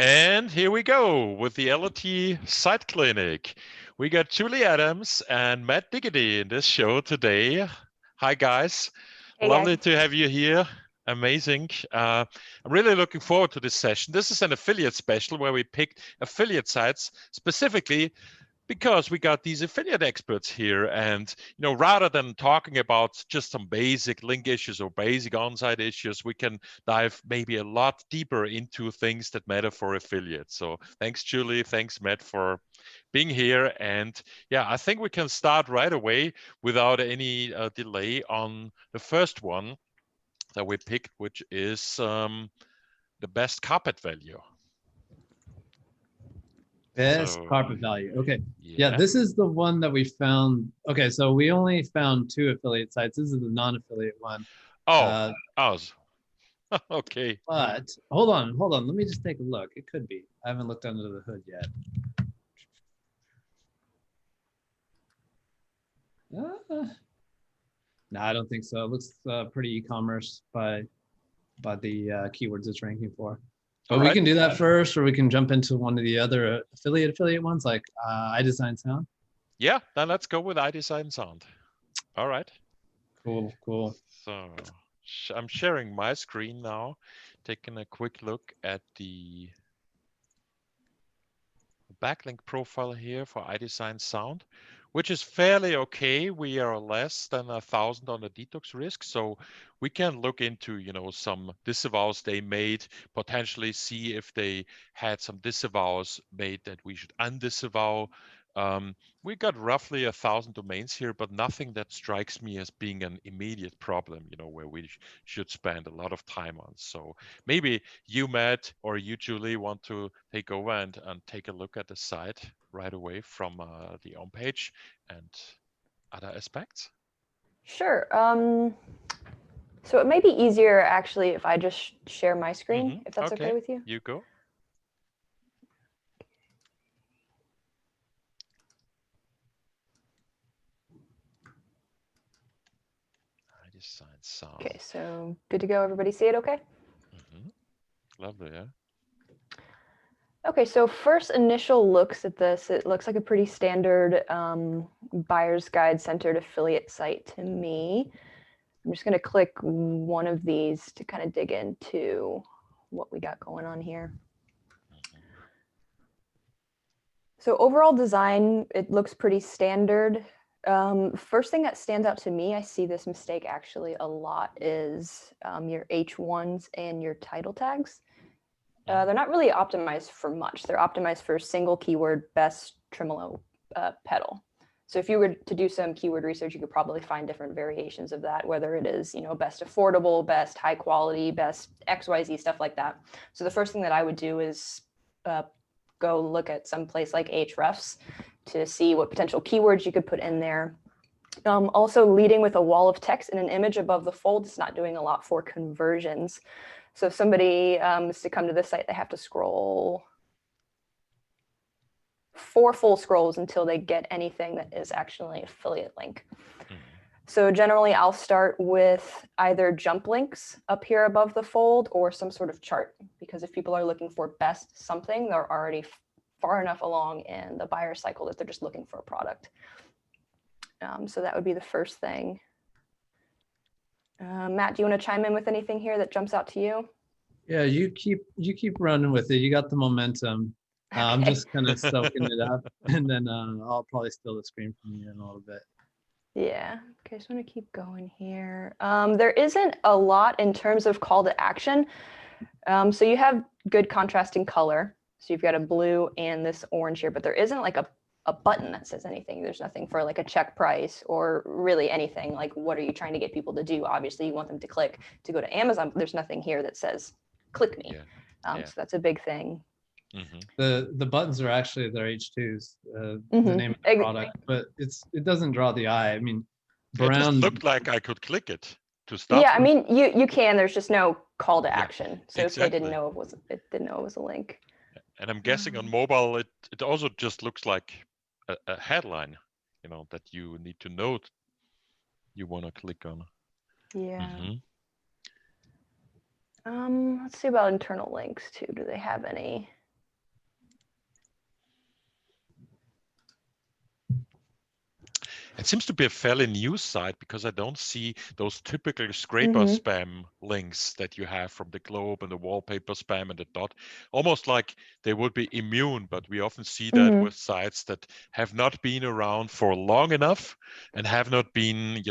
And here we go with the LRT site clinic. We got Julie Adams and Matt Diggity in this show today. Hi, guys. Hey Lovely guys. to have you here. Amazing. I'm really looking forward to this session. This is an affiliate special where we picked affiliate sites specifically because we got these affiliate experts here, and rather than talking about just some basic link issues or basic on-site issues, we can dive maybe a lot deeper into things that matter for affiliates. So thanks, Julie. Thanks, Matt, for being here. And yeah, I think we can start right away without any delay on the first one that we picked, which is the best carpet value. Best carpet value. Okay. Yeah, Yeah. this is the one that we found. Okay, so we only found 2 affiliate sites. This is the non-affiliate one. Oh, ours. Okay. But hold on. Let me just take a look. It could be. I haven't looked under the hood yet. No, I don't think so. It looks pretty e-commerce by the keywords it's ranking for. But we can do that first, or we can jump into one of the other affiliate ones, like iDesign Sound. Yeah, then let's go with iDesign Sound. All right. Cool. So I'm sharing my screen now, taking a quick look at the backlink profile here for iDesign Sound, which is fairly okay. We are less than 1,000 on the detox risk, so we can look into some disavows they made, potentially see if they had some disavows made that we should undisavow. We got roughly 1,000 domains here, but nothing that strikes me as being an immediate problem, where we should spend a lot of time on. So maybe you, Matt, or you, Julie, want to take over and take a look at the site right away from the home page and other aspects? Sure. So it may be easier actually if I just share my screen, if that's okay with you. You go. iDesign Sound. Okay, so good to go. Everybody see it okay? Lovely, yeah. Okay, so first initial looks at this, it looks like a pretty standard buyer's guide centered affiliate site to me. I'm just going to click one of these to kind of dig into what we got going on here. So overall design, it looks pretty standard. First thing that stands out to me, I see this mistake actually a lot, is your H1s and your title tags. They're not really optimized for much. They're optimized for single keyword, best tremolo pedal. So if you were to do some keyword research, you could probably find different variations of that, whether it is, best affordable, best high quality, best XYZ, stuff like that. So the first thing that I would do is go look at some place like Ahrefs to see what potential keywords you could put in there. Also, leading with a wall of text and an image above the fold is not doing a lot for conversions. So if somebody is to come to this site, they have to scroll 4 full scrolls until they get anything that is actually an affiliate link. So generally, I'll start with either jump links up here above the fold or some sort of chart, because if people are looking for best something, they're already far enough along in the buyer cycle that they're just looking for a product. So that would be the first thing. Matt, do you want to chime in with anything here that jumps out to you? Yeah, you keep running with it. You got the momentum. Okay. I'm just kind of soaking it up, and then I'll probably steal the screen from you in a little bit. Yeah, okay, so I'm gonna keep going here. There isn't a lot in terms of call to action. So you have good contrasting color. So you've got a blue and this orange here, but there isn't like a button that says anything. There's nothing for like a check price or really anything. Like, what are you trying to get people to do? Obviously, you want them to click to go to Amazon, but there's nothing here that says, click me. So that's a big thing. The buttons are actually their H2s, the name of the product, but it doesn't draw the eye. I mean, brown. It just looked like I could click it to start. Yeah, I mean, you can. There's just no call to action. So if they didn't know it was a link. And I'm guessing on mobile, it also just looks like a headline, that you need to note you want to click on. Yeah. Let's see about internal links too. Do they have any? It seems to be a fairly new site because I don't see those typical scraper Mhm. spam links that you have from the globe and the wallpaper spam and the dot, almost like they would be immune. But we often see that Mhm. with sites that have not been around for long enough and have not been,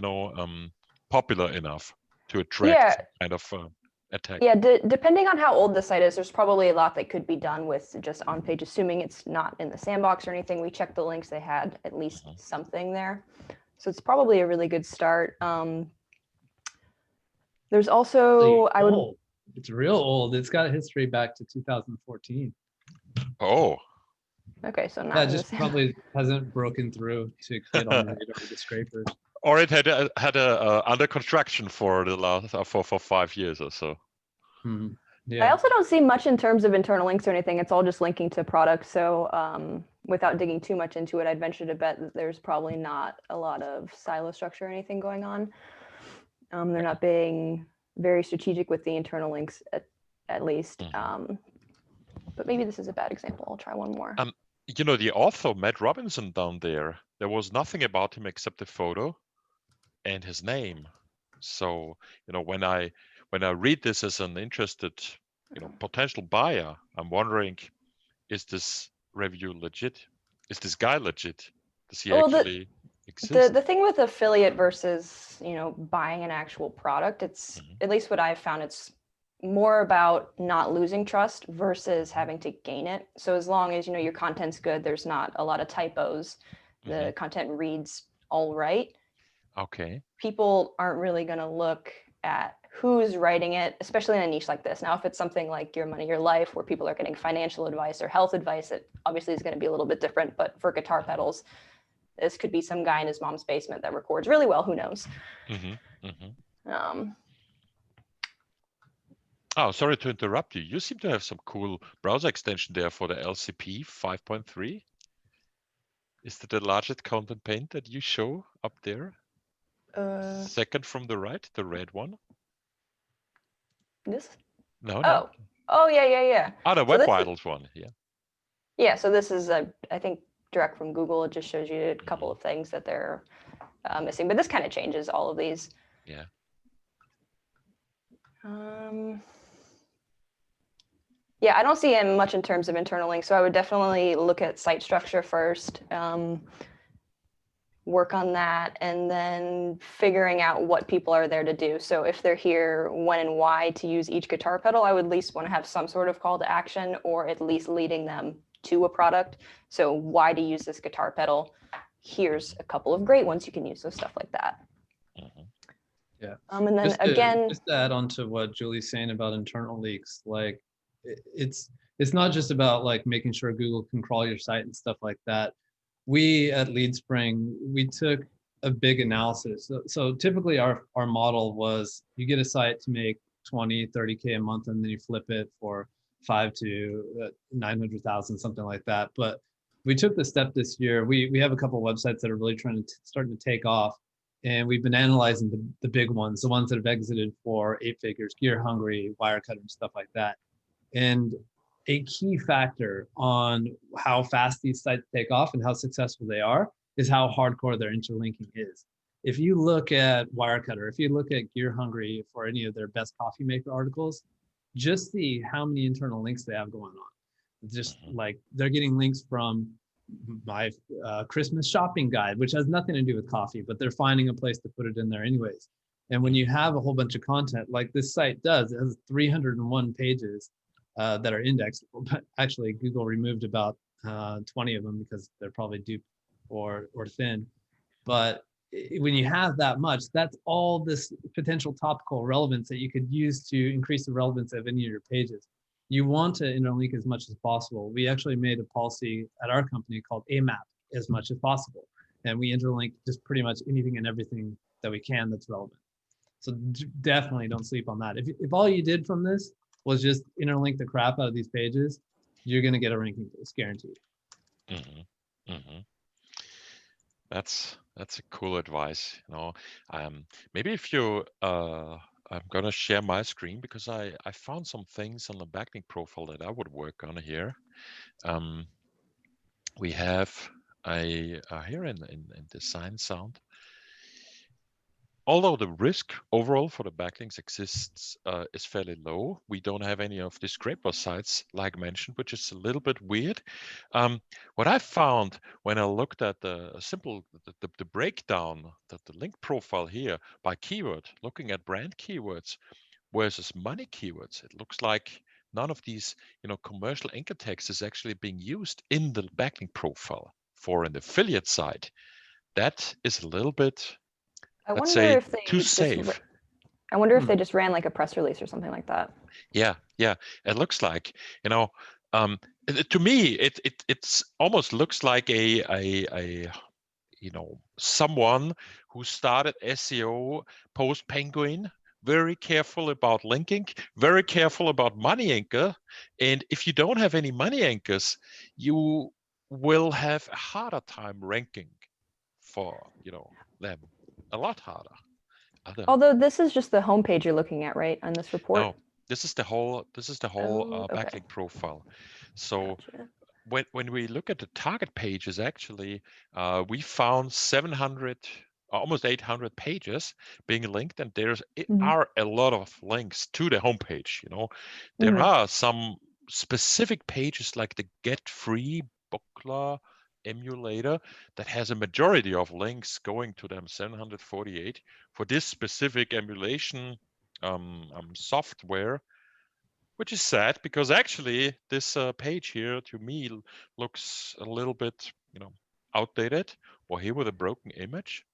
popular enough to attract Yeah, some kind of attack. yeah. Depending on how old the site is, there's probably a lot that could be done with just on page, assuming it's not in the sandbox or anything. We checked the links; they had at least something there, so it's probably a really good start. There's also I would. Old. It's real old. It's got a history back to 2014. Oh, Okay, so not Yeah, in the just sandbox. probably hasn't broken through to get on the radar of the scrapers. or it had a under construction for the last for 5 years or so. Hmm. I Yeah. also don't see much in terms of internal links or anything. It's all just linking to products. So without digging too much into it, I'd venture to bet that there's probably not a lot of silo structure or anything going on. They're not being very strategic with the internal links at least. But maybe this is a bad example. I'll try one more. The author, Matt Robinson, down there was nothing about him except the photo and his name. So, when I read this as an interested, potential buyer, I'm wondering, is this review legit? Is this guy legit? Does he Well, actually exist? the thing with affiliate versus buying an actual product, it's at least what I've found, it's more about not losing trust versus having to gain it. So as long as your content's good, there's not a lot of typos, the content reads all right, Okay. people aren't really going to look at who's writing it, especially in a niche like this. Now, if it's something like Your Money, Your Life, where people are getting financial advice or health advice, it obviously is going to be a little bit different. But for guitar pedals, this could be some guy in his mom's basement that records really well. Who knows? Oh, sorry to interrupt you. You seem to have some cool browser extension there for the LCP 5.3. Is that the largest content pane that you show up there? Second from the right, the red one? This? No. Oh, yeah. Oh, the Web Vitals one, yeah. Yeah, so this is, I think, direct from Google. It just shows you a couple of things that they're missing. But this kind of changes all of these. Yeah. Yeah, I don't see much in terms of internal links, so I would definitely look at site structure first, work on that, and then figuring out what people are there to do. So if they're here when and why to use each guitar pedal, I would at least want to have some sort of call to action, or at least leading them to a product. So why to use this guitar pedal? Here's a couple of great ones you can use, so stuff like that. Yeah. And then just to add on to what Julie's saying about internal leaks, like it's not just about like making sure Google can crawl your site and stuff like that. We at LeadSpring, we took a big analysis. So typically our model was you get a site to make 20, 30K a month, and then you flip it for 5 to 900,000, something like that. But we took the step this year. We have a couple of websites that are really starting to take off. And we've been analyzing the big ones, the ones that have exited for 8 figures, Gear Hungry, Wirecutter, and stuff like that. And a key factor on how fast these sites take off and how successful they are is how hardcore their interlinking is. If you look at Wirecutter, if you look at Gear Hungry for any of their best coffee maker articles, just see how many internal links they have going on. Just like they're getting links from my Christmas shopping guide, which has nothing to do with coffee, but they're finding a place to put it in there anyways. And when you have a whole bunch of content like this site does, it has 301 pages that are indexable, but actually Google removed about 20 of them because they're probably dupe or thin. But when you have that much, that's all this potential topical relevance that you could use to increase the relevance of any of your pages. You want to interlink as much as possible. We actually made a policy at our company called AMAP, as much as possible. And we interlink just pretty much anything and everything that we can that's relevant. So definitely don't sleep on that. If all you did from this was just interlink the crap out of these pages, you're going to get a ranking boost, guaranteed. That's a cool advice. Maybe if you I'm gonna share my screen because I found some things on the backlink profile that I would work on here. We have here in design sound, although the risk overall for the backlinks exists is fairly low, we don't have any of the scraper sites like mentioned, which is a little bit weird. What I found when I looked at the breakdown, that the link profile here by keyword, looking at brand keywords versus money keywords, it looks like none of these, commercial anchor text is actually being used in the backlink profile for an affiliate site. That is a little bit, I let's wonder say, if too they safe. I wonder if they just ran like a press release or something like that. Yeah, it looks like, to me, it's almost looks like a someone who started SEO post Penguin, very careful about linking, very careful about money anchor. And if you don't have any money anchors, you will have a harder time ranking for, them, a lot harder. Although this is just the homepage you're looking at, right, on this report? No, this is the whole Oh, okay. backlink profile. So Gotcha. when we look at the target pages, actually, we found 700, almost 800 pages being linked, and there are a lot of links to the homepage. There are some specific pages like the Get Free Buckler emulator that has a majority of links going to them, 748 for this specific emulation software, which is sad because actually this page here to me looks a little bit, outdated, or here with a broken image.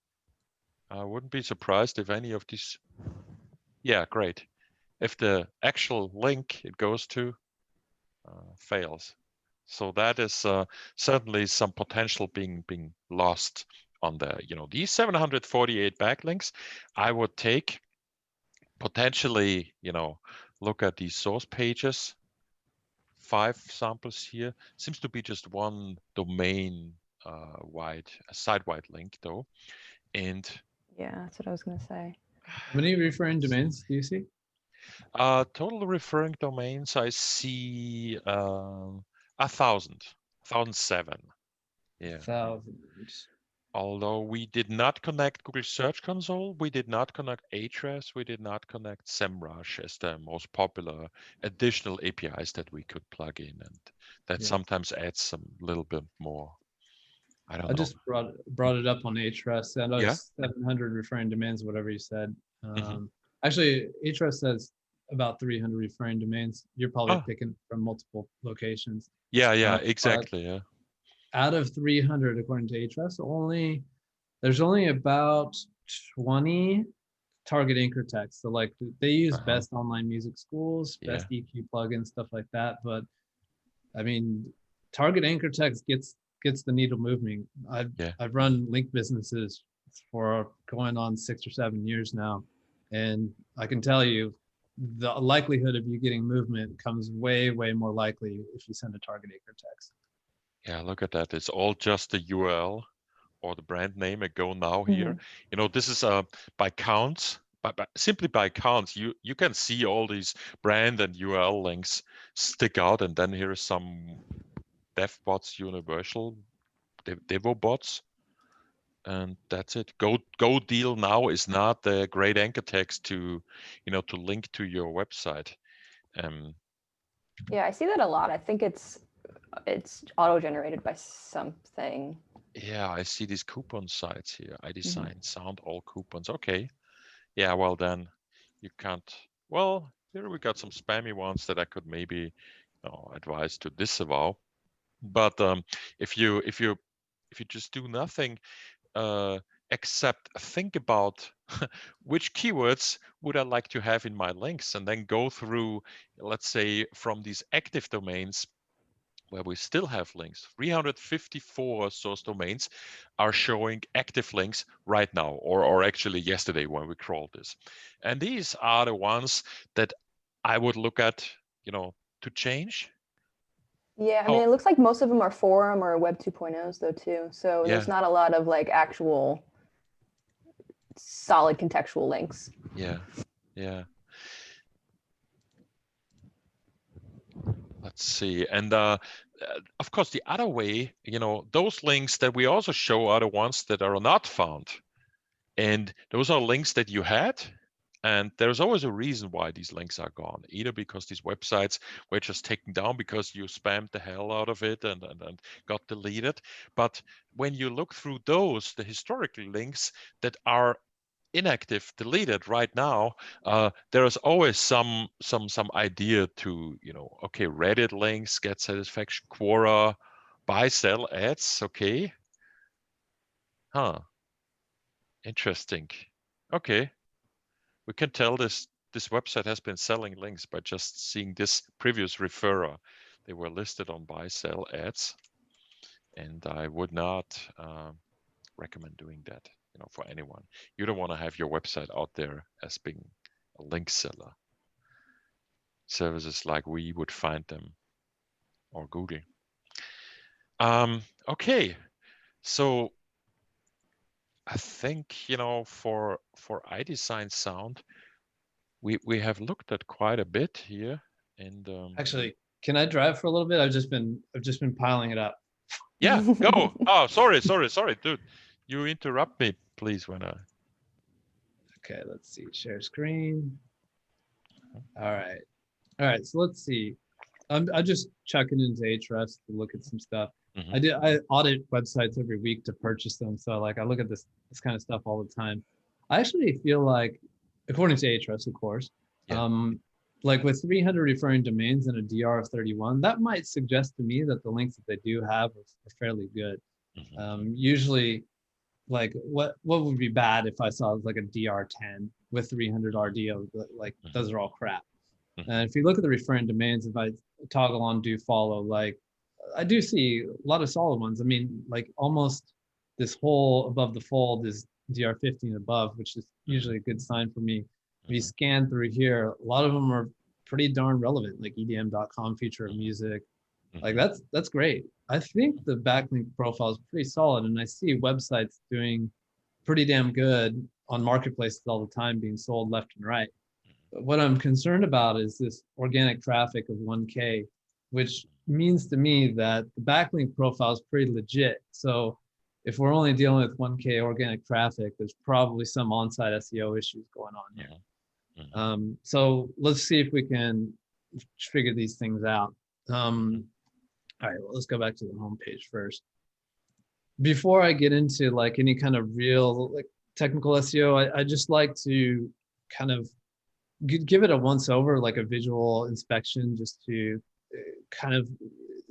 I wouldn't be surprised if any of these, yeah, great. If the actual link it goes to fails. So that is certainly some potential being lost on the, these 748 backlinks. I would take potentially, look at these source pages. 5 samples here. Seems to be just one domain wide, a site-wide link though. And yeah, that's what I was going to say. How many referring domains do you see? total referring domains, I see 1,007. Yeah. 1,000. Although we did not connect Google Search Console, we did not connect Ahrefs, we did not connect SEMrush as the most popular additional APIs that we could plug in, and that sometimes adds some little bit more. I don't know. Just brought it up on Ahrefs. I know Yeah. it's 700 referring domains, whatever you said. Actually, Ahrefs says about 300 referring domains. You're probably picking from multiple locations. Yeah, exactly. Yeah. Out of 300, according to Ahrefs, there's only about 20 target anchor text. So like they use best online music schools, best EQ plugins, stuff like that. But I mean, target anchor text gets the needle moving. I've run link businesses for going on 6 or 7 years now, and I can tell you the likelihood of you getting movement comes way more likely if you send a target anchor text. Yeah, look at that. It's all just the URL or the brand name. I go now here. This is by counts. Simply by counts, you can see all these brand and URL links stick out, and then here is some DevBots Universal, DevoBots, and that's it. Go deal now is not the great anchor text to link to your website. Yeah, I see that a lot. I think it's auto-generated by something. Yeah, I see these coupon sites here. I design sound all coupons. Okay. Yeah, well then you can't. Well, here we got some spammy ones that I could maybe advise to disavow. But if you just do nothing except think about which keywords would I like to have in my links, and then go through, let's say, from these active domains where we still have links. 354 source domains are showing active links right now, or actually yesterday when we crawled this. And these are the ones that I would look at, to change. Yeah, I mean, it looks like most of them are forum or Web 2.0s though too. So there's not a lot of like actual solid contextual links. Yeah. Let's see. And of course, the other way, those links that we also show are the ones that are not found. And those are links that you had. And there's always a reason why these links are gone, either because these websites were just taken down because you spammed the hell out of it and got deleted. But when you look through those, the historical links that are inactive, deleted right now, there is always some idea to, okay, Reddit links, get satisfaction, Quora, buy, sell ads, okay. Huh. Interesting. Okay. We can tell this website has been selling links by just seeing this previous referrer. They were listed on buy, sell ads. And I would not recommend doing that, for anyone. You don't want to have your website out there as being a link seller. Services like we would find them, or Google. Okay, so I think, for iDesign Sound, we have looked at quite a bit here. And Actually, can I drive for a little bit? I've just been piling it up. yeah, go. Oh, sorry, dude. You interrupt me, please, when I. Okay, let's see. Share screen. All right. So let's see. I'm just checking into Ahrefs to look at some stuff. Mm-hmm. I audit websites every week to purchase them, so like I look at this kind of stuff all the time. I actually feel like, according to Ahrefs, of course, Yeah. like with 300 referring domains and a DR of 31, that might suggest to me that the links that they do have are fairly good. Mm-hmm. Usually, like what would be bad if I saw like a DR10 with 300 RDO, like those are all crap. And if you look at the referring domains, if I toggle on do follow, like I do see a lot of solid ones. I mean, like almost this whole above the fold is DR15 above, which is usually a good sign for me. If you scan through here, a lot of them are pretty darn relevant, like EDM.com feature of music. Like that's great. I think the backlink profile is pretty solid, and I see websites doing pretty damn good on marketplaces all the time, being sold left and right. But what I'm concerned about is this organic traffic of 1K, which means to me that the backlink profile is pretty legit. So if we're only dealing with 1K organic traffic, there's probably some on-site SEO issues going on here. So let's see if we can figure these things out. All right, well, let's go back to the homepage first. Before I get into like any kind of real like technical SEO, I just like to kind of give it a once over, like a visual inspection, just to kind of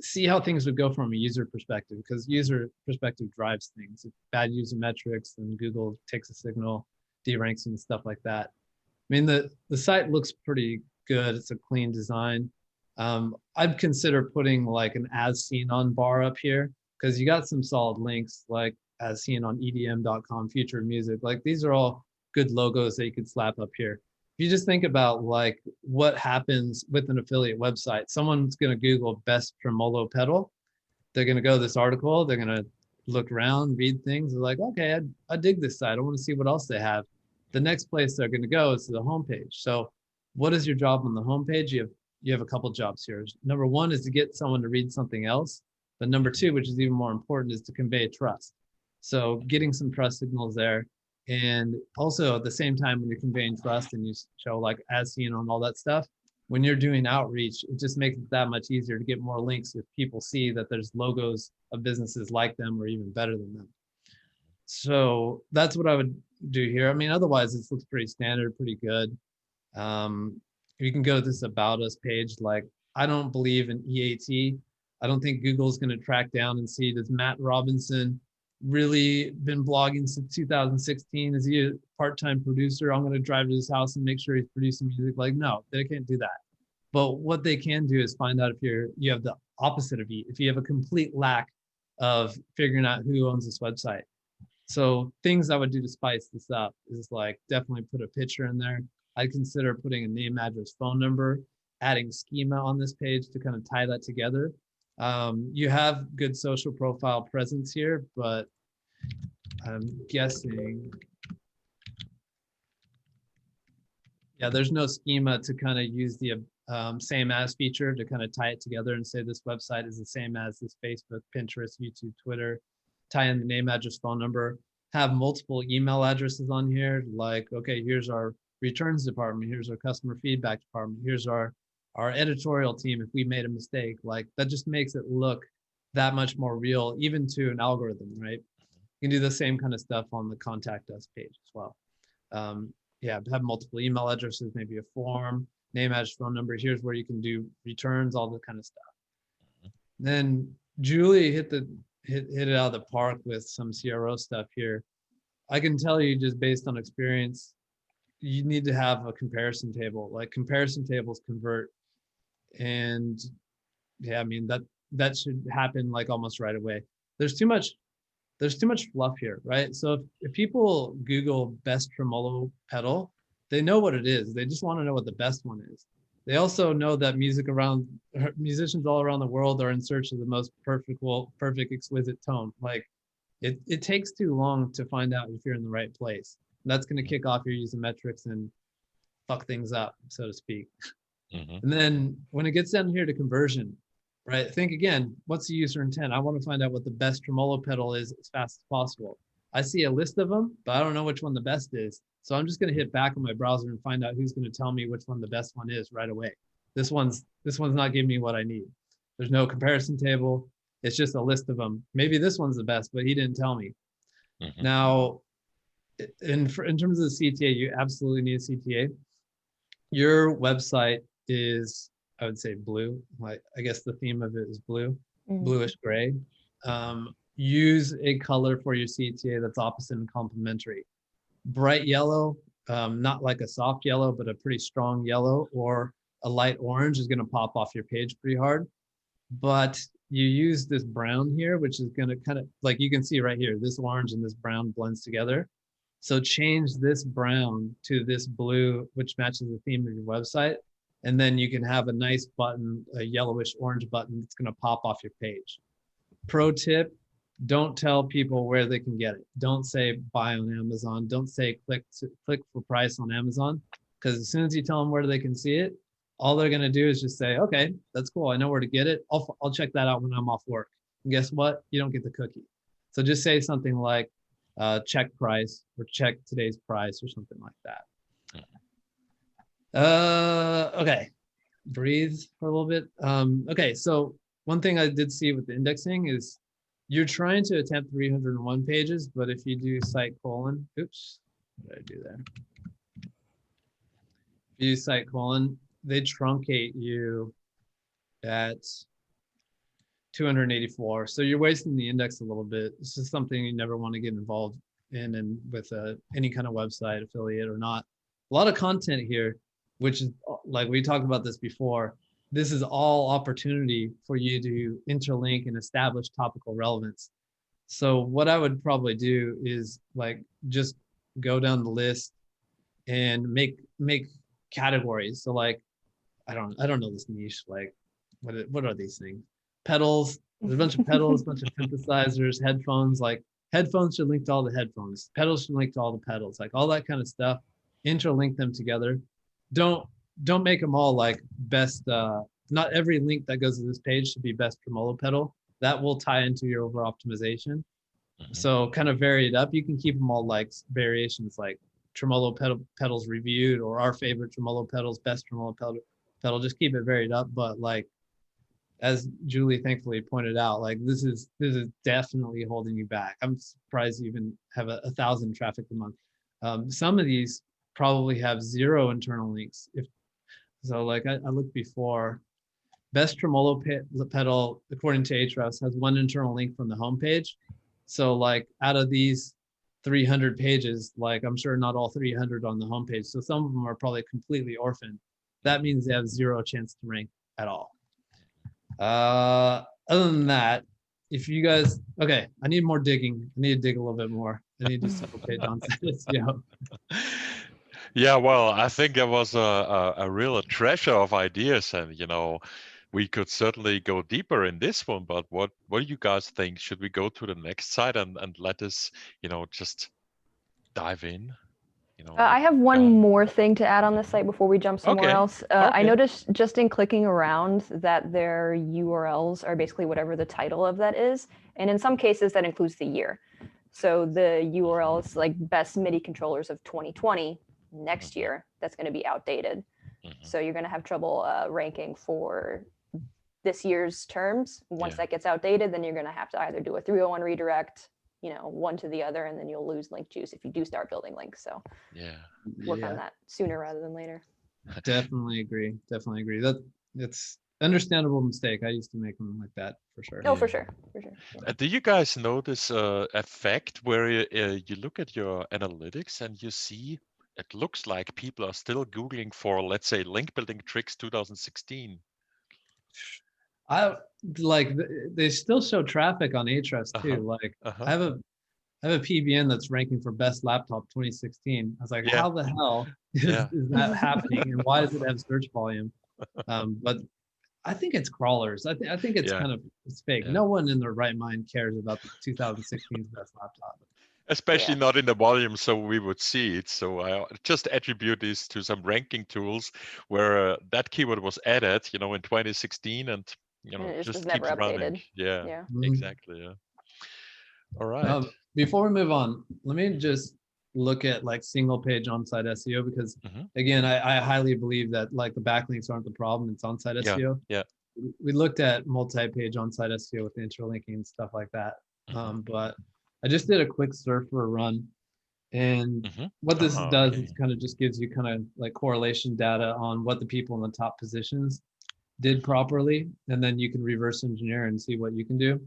see how things would go from a user perspective, because user perspective drives things. If bad user metrics, then Google takes a signal, deranks and stuff like that. I mean, the site looks pretty good. It's a clean design. I'd consider putting like an as seen on bar up here, because you got some solid links like as seen on edm.com, future music. Like these are all good logos that you could slap up here. If you just think about like what happens with an affiliate website, someone's going to Google best tremolo pedal. They're going to go to this article. They're going to look around, read things. They're like, okay, I dig this site. I want to see what else they have. The next place they're going to go is to the homepage. So what is your job on the homepage? You have a couple jobs here. Number one is to get someone to read something else. But number two, which is even more important, is to convey trust. So getting some trust signals there. And also at the same time, when you're conveying trust and you show like as seen on all that stuff, when you're doing outreach, it just makes it that much easier to get more links if people see that there's logos of businesses like them or even better than them. So that's what I would do here. I mean, otherwise this looks pretty standard, pretty good. You can go to this about us page. Like, I don't believe in EAT. I don't think Google's going to track down and see, does Matt Robinson really been blogging since 2016? Is he a part-time producer? I'm going to drive to his house and make sure he's producing music. Like, no, they can't do that. But what they can do is find out if you have the opposite of EAT, if you have a complete lack of figuring out who owns this website. So things I would do to spice this up is like definitely put a picture in there. I'd consider putting a name, address, phone number, adding schema on this page to kind of tie that together. You have good social profile presence here, but I'm guessing, yeah, there's no schema to kind of use the same as feature to kind of tie it together and say this website is the same as this Facebook, Pinterest, YouTube, Twitter, tie in the name, address, phone number, have multiple email addresses on here. Like, okay, here's our returns department. Here's our customer feedback department. Here's our editorial team. If we made a mistake, like that just makes it look that much more real, even to an algorithm, right? You can do the same kind of stuff on the contact us page as well. Yeah, have multiple email addresses, maybe a form, name, address, phone number. Here's where you can do returns, all that kind of stuff. Then Julie hit it out of the park with some CRO stuff here. I can tell you just based on experience, you need to have a comparison table. Like comparison tables convert, and yeah, I mean that should happen like almost right away. There's too much fluff here, right? So if people Google best tremolo pedal, they know what it is. They just want to know what the best one is. They also know that musicians all around the world are in search of the most perfect, exquisite tone. Like it takes too long to find out if you're in the right place. And that's going to kick off your using metrics and fuck things up, so to speak. And then when it gets down here to conversion, right? Think again, what's the user intent? I want to find out what the best tremolo pedal is as fast as possible. I see a list of them, but I don't know which one the best is. So I'm just going to hit back on my browser and find out who's going to tell me which one the best one is right away. This one's not giving me what I need. There's no comparison table. It's just a list of them. Maybe this one's the best, but he didn't tell me. Now, in terms of the CTA, you absolutely need a CTA. Your website is, I would say, blue. Like, I guess the theme of it is blue, bluish gray. Use a color for your CTA that's opposite and complementary. Bright yellow, not like a soft yellow, but a pretty strong yellow, or a light orange is going to pop off your page pretty hard. But you use this brown here, which is going to kind of, like you can see right here, this orange and this brown blends together. So change this brown to this blue, which matches the theme of your website. And then you can have a nice button, a yellowish orange button that's going to pop off your page. Pro tip, don't tell people where they can get it. Don't say buy on Amazon. Don't say click for price on Amazon, because as soon as you tell them where they can see it, all they're going to do is just say, okay, that's cool. I know where to get it. I'll check that out when I'm off work. And guess what? You don't get the cookie. So just say something like check price or check today's price or something like that. Okay, breathe for a little bit. Okay, so one thing I did see with the indexing is you're trying to attempt 301 pages, but if you do site colon, oops, what did I do there? If you do site colon, they truncate you at 284. So you're wasting the index a little bit. This is something you never want to get involved in, and with any kind of website, affiliate or not. A lot of content here, which is like we talked about this before. This is all opportunity for you to interlink and establish topical relevance. So what I would probably do is like just go down the list and make categories. So like I don't know this niche. Like what are these things? Pedals. There's a bunch of pedals, a bunch of synthesizers, headphones. Like headphones should link to all the headphones. Pedals should link to all the pedals. Like all that kind of stuff. Interlink them together. Don't make them all like best. Not every link that goes to this page should be best tremolo pedal. That will tie into your over optimization. So kind of vary it up. You can keep them all like variations, like tremolo pedals reviewed, or our favorite tremolo pedals, best tremolo pedal. Just keep it varied up. But like as Julie thankfully pointed out, like this is definitely holding you back. I'm surprised you even have 1,000 traffic a month. Some of these probably have 0 internal links. If so, like I looked before, best tremolo pedal according to Ahrefs has 1 internal link from the homepage. So like out of these 300 pages, like I'm sure not all 300 on the homepage. So some of them are probably completely orphaned. That means they have 0 chance to rank at all. Other than that, if you guys, okay, I need more digging. I need to dig a little bit more. I need to do single page on this. Yeah, well, I think it was a real treasure of ideas, and we could certainly go deeper in this one. But what do you guys think? Should we go to the next side and let us, just dive in? I have one done. more thing to add on this site before we jump somewhere Okay. else. I Okay. noticed just in clicking around that their URLs are basically whatever the title of that is. And in some cases, that includes the year. So the URL is like best MIDI controllers of 2020 next year. That's going to be outdated. So you're going to have trouble ranking for this year's terms. Once that gets outdated, then you're going to have to either do a 301 redirect, one to the other, and then you'll lose link juice if you do start building links. So work on that sooner rather than later. Definitely agree. Definitely agree. It's understandable mistake. I used to make them like that for sure. Oh, for sure. Do you guys know this effect where you look at your analytics and you see it looks like people are still Googling for, let's say, link building tricks 2016? I like they still show traffic on Ahrefs too. Like I have a PBN that's ranking for best laptop 2016. I was like, how the hell is that happening, and why does it have search volume? But I think it's crawlers. I think it's kind of fake. No one in their right mind cares about the 2016's best laptop. Especially not in the volume, so we would see it. So I just attribute this to some ranking tools where that keyword was added, in 2016, and it just never keeps running. updated. Yeah, exactly. Yeah. All right. Before we move on, let me just look at like single page on-site SEO, because again, I highly believe that like the backlinks aren't the problem, it's on-site SEO. Yeah. We looked at multi-page on-site SEO with interlinking and stuff like that. But I just did a quick surfer run, and what this does is kind of just gives you kind of like correlation data on what the people in the top positions did properly, and then you can reverse engineer and see what you can do.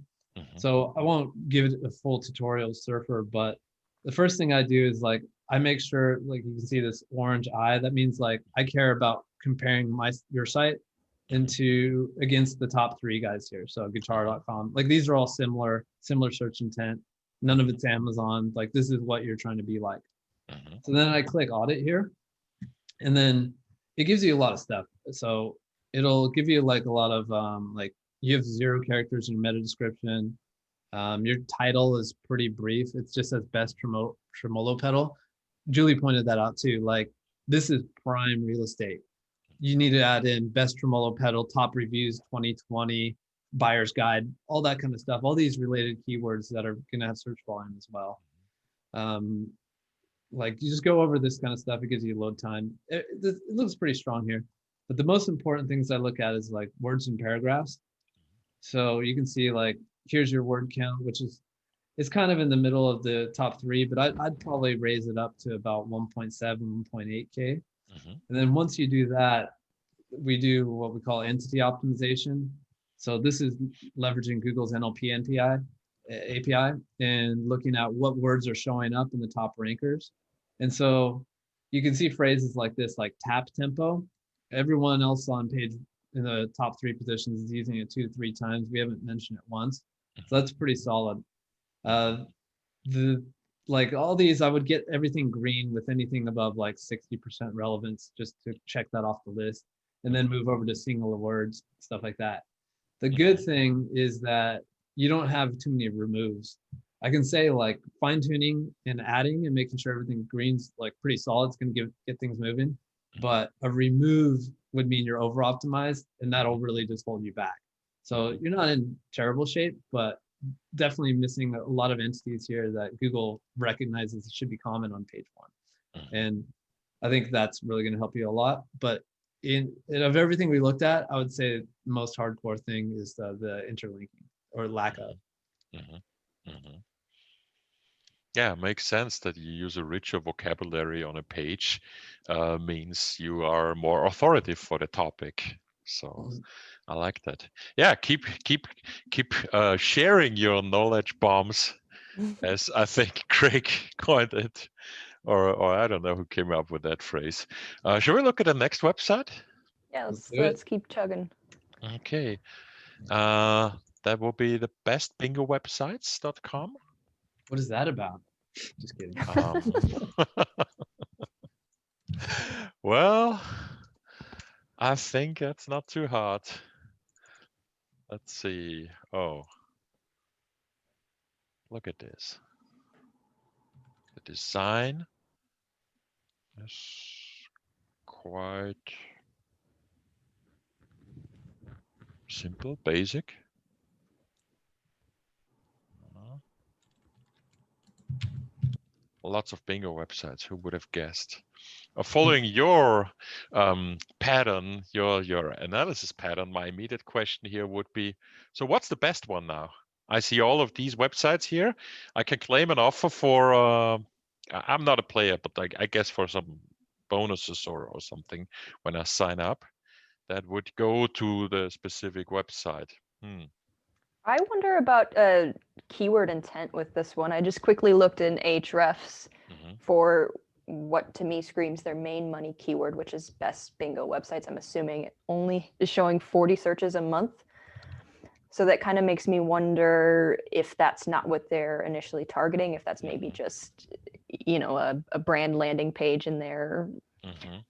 So I won't give it a full tutorial surfer, but the first thing I do is like I make sure, like you can see this orange eye, that means like I care about comparing your site against the top 3 guys here. So guitar.com, like these are all similar search intent. None of it's Amazon. Like this is what you're trying to be like. So then I click audit here, and then it gives you a lot of stuff. So it'll give you like a lot of like you have 0 characters in your meta description. Your title is pretty brief. It just says best tremolo pedal. Julie pointed that out too. Like this is prime real estate. You need to add in best tremolo pedal, top reviews 2020, buyer's guide, all that kind of stuff. All these related keywords that are going to have search volume as well. Like you just go over this kind of stuff. It gives you load time. It looks pretty strong here. But the most important things I look at is like words and paragraphs. So you can see like, here's your word count, which is, it's kind of in the middle of the top 3, but I'd probably raise it up to about 1.7, 1.8K. And then once you do that, we do what we call entity optimization. So this is leveraging Google's NLP API and looking at what words are showing up in the top rankers. And so you can see phrases like this, like tap tempo. Everyone else on page in the top 3 positions is using it 2-3 times. We haven't mentioned it once. So that's pretty solid. Like all these, I would get everything green with anything above like 60% relevance, just to check that off the list, and then move over to singular words, stuff like that. The good thing is that you don't have too many removes. I can say like fine tuning and adding and making sure everything green's like pretty solid. It's going to get things moving. But a remove would mean you're over optimized, and that'll really just hold you back. So you're not in terrible shape, but definitely missing a lot of entities here that Google recognizes should be common on page 1. And I think that's really going to help you a lot. But of everything we looked at, I would say the most hardcore thing is the interlinking or lack of. Yeah, it makes sense that you use a richer vocabulary on a page means you are more authoritative for the topic. So I like that. Yeah, keep sharing your knowledge bombs, as I think Craig coined it, or I don't know who came up with that phrase. Shall we look at the next website? Yeah, let's keep chugging. Okay, that will be the bestbingowebsites.com. What is that about? Just kidding. Well, I think that's not too hard. Let's see. Oh, look at this. The design It's quite simple, basic. Lots of bingo websites. Who would have guessed? Following your pattern, your analysis pattern, my immediate question here would be: so what's the best one now? I see all of these websites here. I can claim an offer for. I'm not a player, but I guess for some bonuses or something when I sign up, that would go to the specific website. I wonder about keyword intent with this one. I just quickly looked in Ahrefs for what to me screams their main money keyword, which is best bingo websites. I'm assuming it only is showing 40 searches a month. So that kind of makes me wonder if that's not what they're initially targeting, if that's maybe just, you know, a brand landing page in there.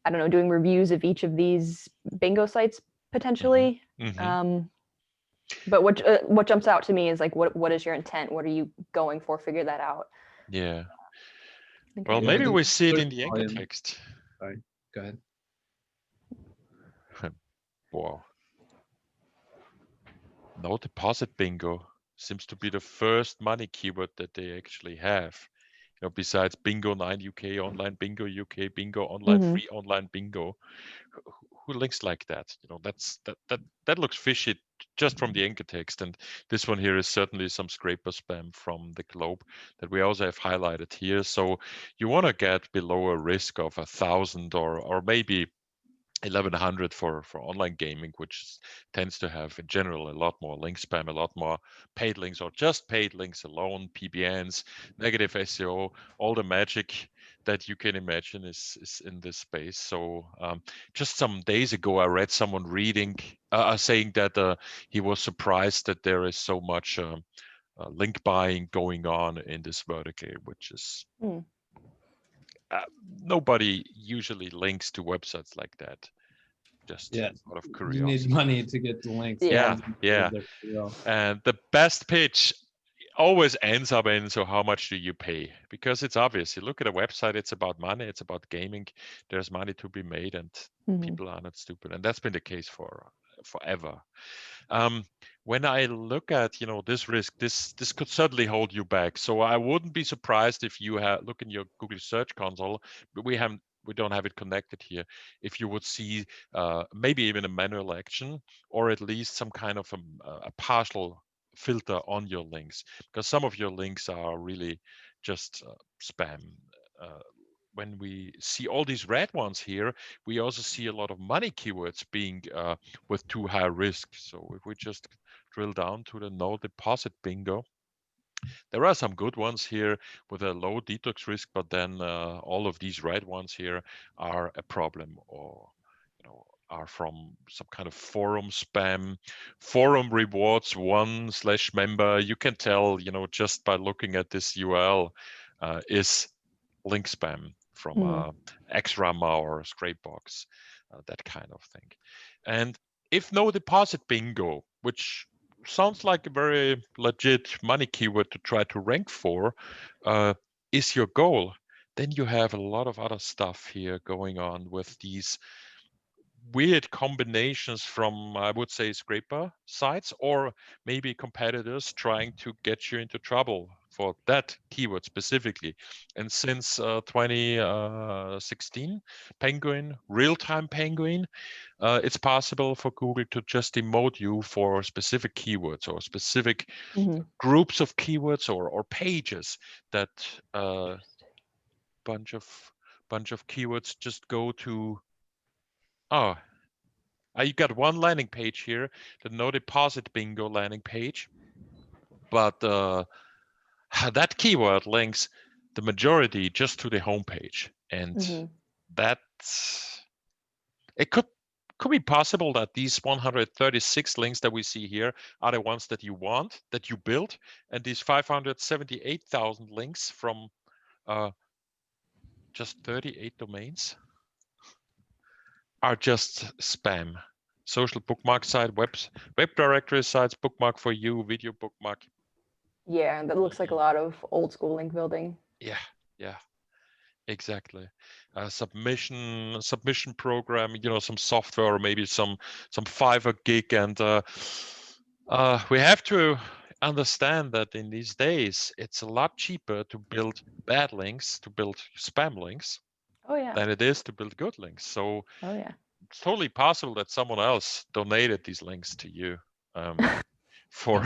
I don't know, doing reviews of each of these bingo sites potentially. But what jumps out to me is like, what is your intent? What are you going for? Figure that out. Yeah. Well, maybe we see it in the anchor text. Sorry, go ahead. Wow. No deposit bingo seems to be the first money keyword that they actually have. You know, besides bingo 9 UK, online bingo UK, bingo online, free online bingo. Who links like that? You know, that looks fishy just from the anchor text. And this one here is certainly some scraper spam from the globe that we also have highlighted here. So you want to get below a risk of 1,000 or maybe 1,100 for online gaming, which tends to have in general a lot more link spam, a lot more paid links or just paid links alone, PBNs, negative SEO, all the magic that you can imagine is in this space. So just some days ago, I read someone saying that he was surprised that there is so much link buying going on in this vertical, which is nobody usually links to websites like that. Just out of curiosity. You need money to get the links. Yeah. And the best pitch always ends up in, so how much do you pay? Because it's obvious. You look at a website, it's about money, it's about gaming. There's money to be made, and people are not stupid. And that's been the case for forever. When I look at, you know, this risk, this could certainly hold you back. So I wouldn't be surprised if you look in your Google Search Console, but we don't have it connected here. If you would see maybe even a manual action, or at least some kind of a partial filter on your links, because some of your links are really just spam. When we see all these red ones here, we also see a lot of money keywords being with too high risk. So if we just drill down to the no deposit bingo, there are some good ones here with a low detox risk, but then all of these red ones here are a problem, or are from some kind of forum spam, forum rewards 1/member. You can tell, just by looking at this URL, is link spam from Xrama or Scrapebox, that kind of thing. And if no deposit bingo, which sounds like a very legit money keyword to try to rank for, is your goal, then you have a lot of other stuff here going on with these weird combinations from, I would say, scraper sites, or maybe competitors trying to get you into trouble for that keyword specifically. And since 2016, Penguin, real-time Penguin, it's possible for Google to just demote you for specific keywords or specific groups of keywords or pages that bunch of keywords just go to. You got one landing page here, the no deposit bingo landing page, but that keyword links the majority just to the homepage, and it could be possible that these 136 links that we see here are the ones that you want, that you built, and these 578,000 links from just 38 domains are just spam. Social bookmark site, web directory sites, bookmark for you, video bookmark. Yeah, that looks like a lot of old school link building. Yeah. Exactly. Submission program, some software or maybe some Fiverr gig, and we have to understand that in these days it's a lot cheaper to build bad links, to build spam links, Oh yeah. than it is to build good links. So Oh yeah. it's totally possible that someone else donated these links to you. For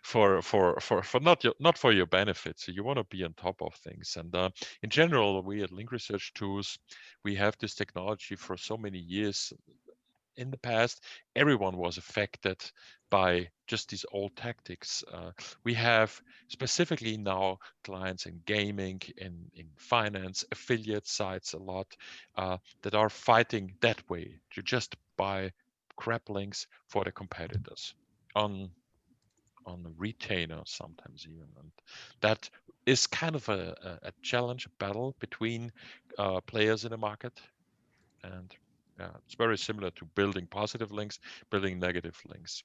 for not for your benefit. So you want to be on top of things. And in general, we at Link Research Tools, we have this technology for so many years. In the past, everyone was affected by just these old tactics. We have specifically now clients in gaming, in finance, affiliate sites a lot, that are fighting that way, to just buy crap links for the competitors on retainer sometimes even. And that is kind of a challenge, a battle between players in the market. And yeah, it's very similar to building positive links, building negative links.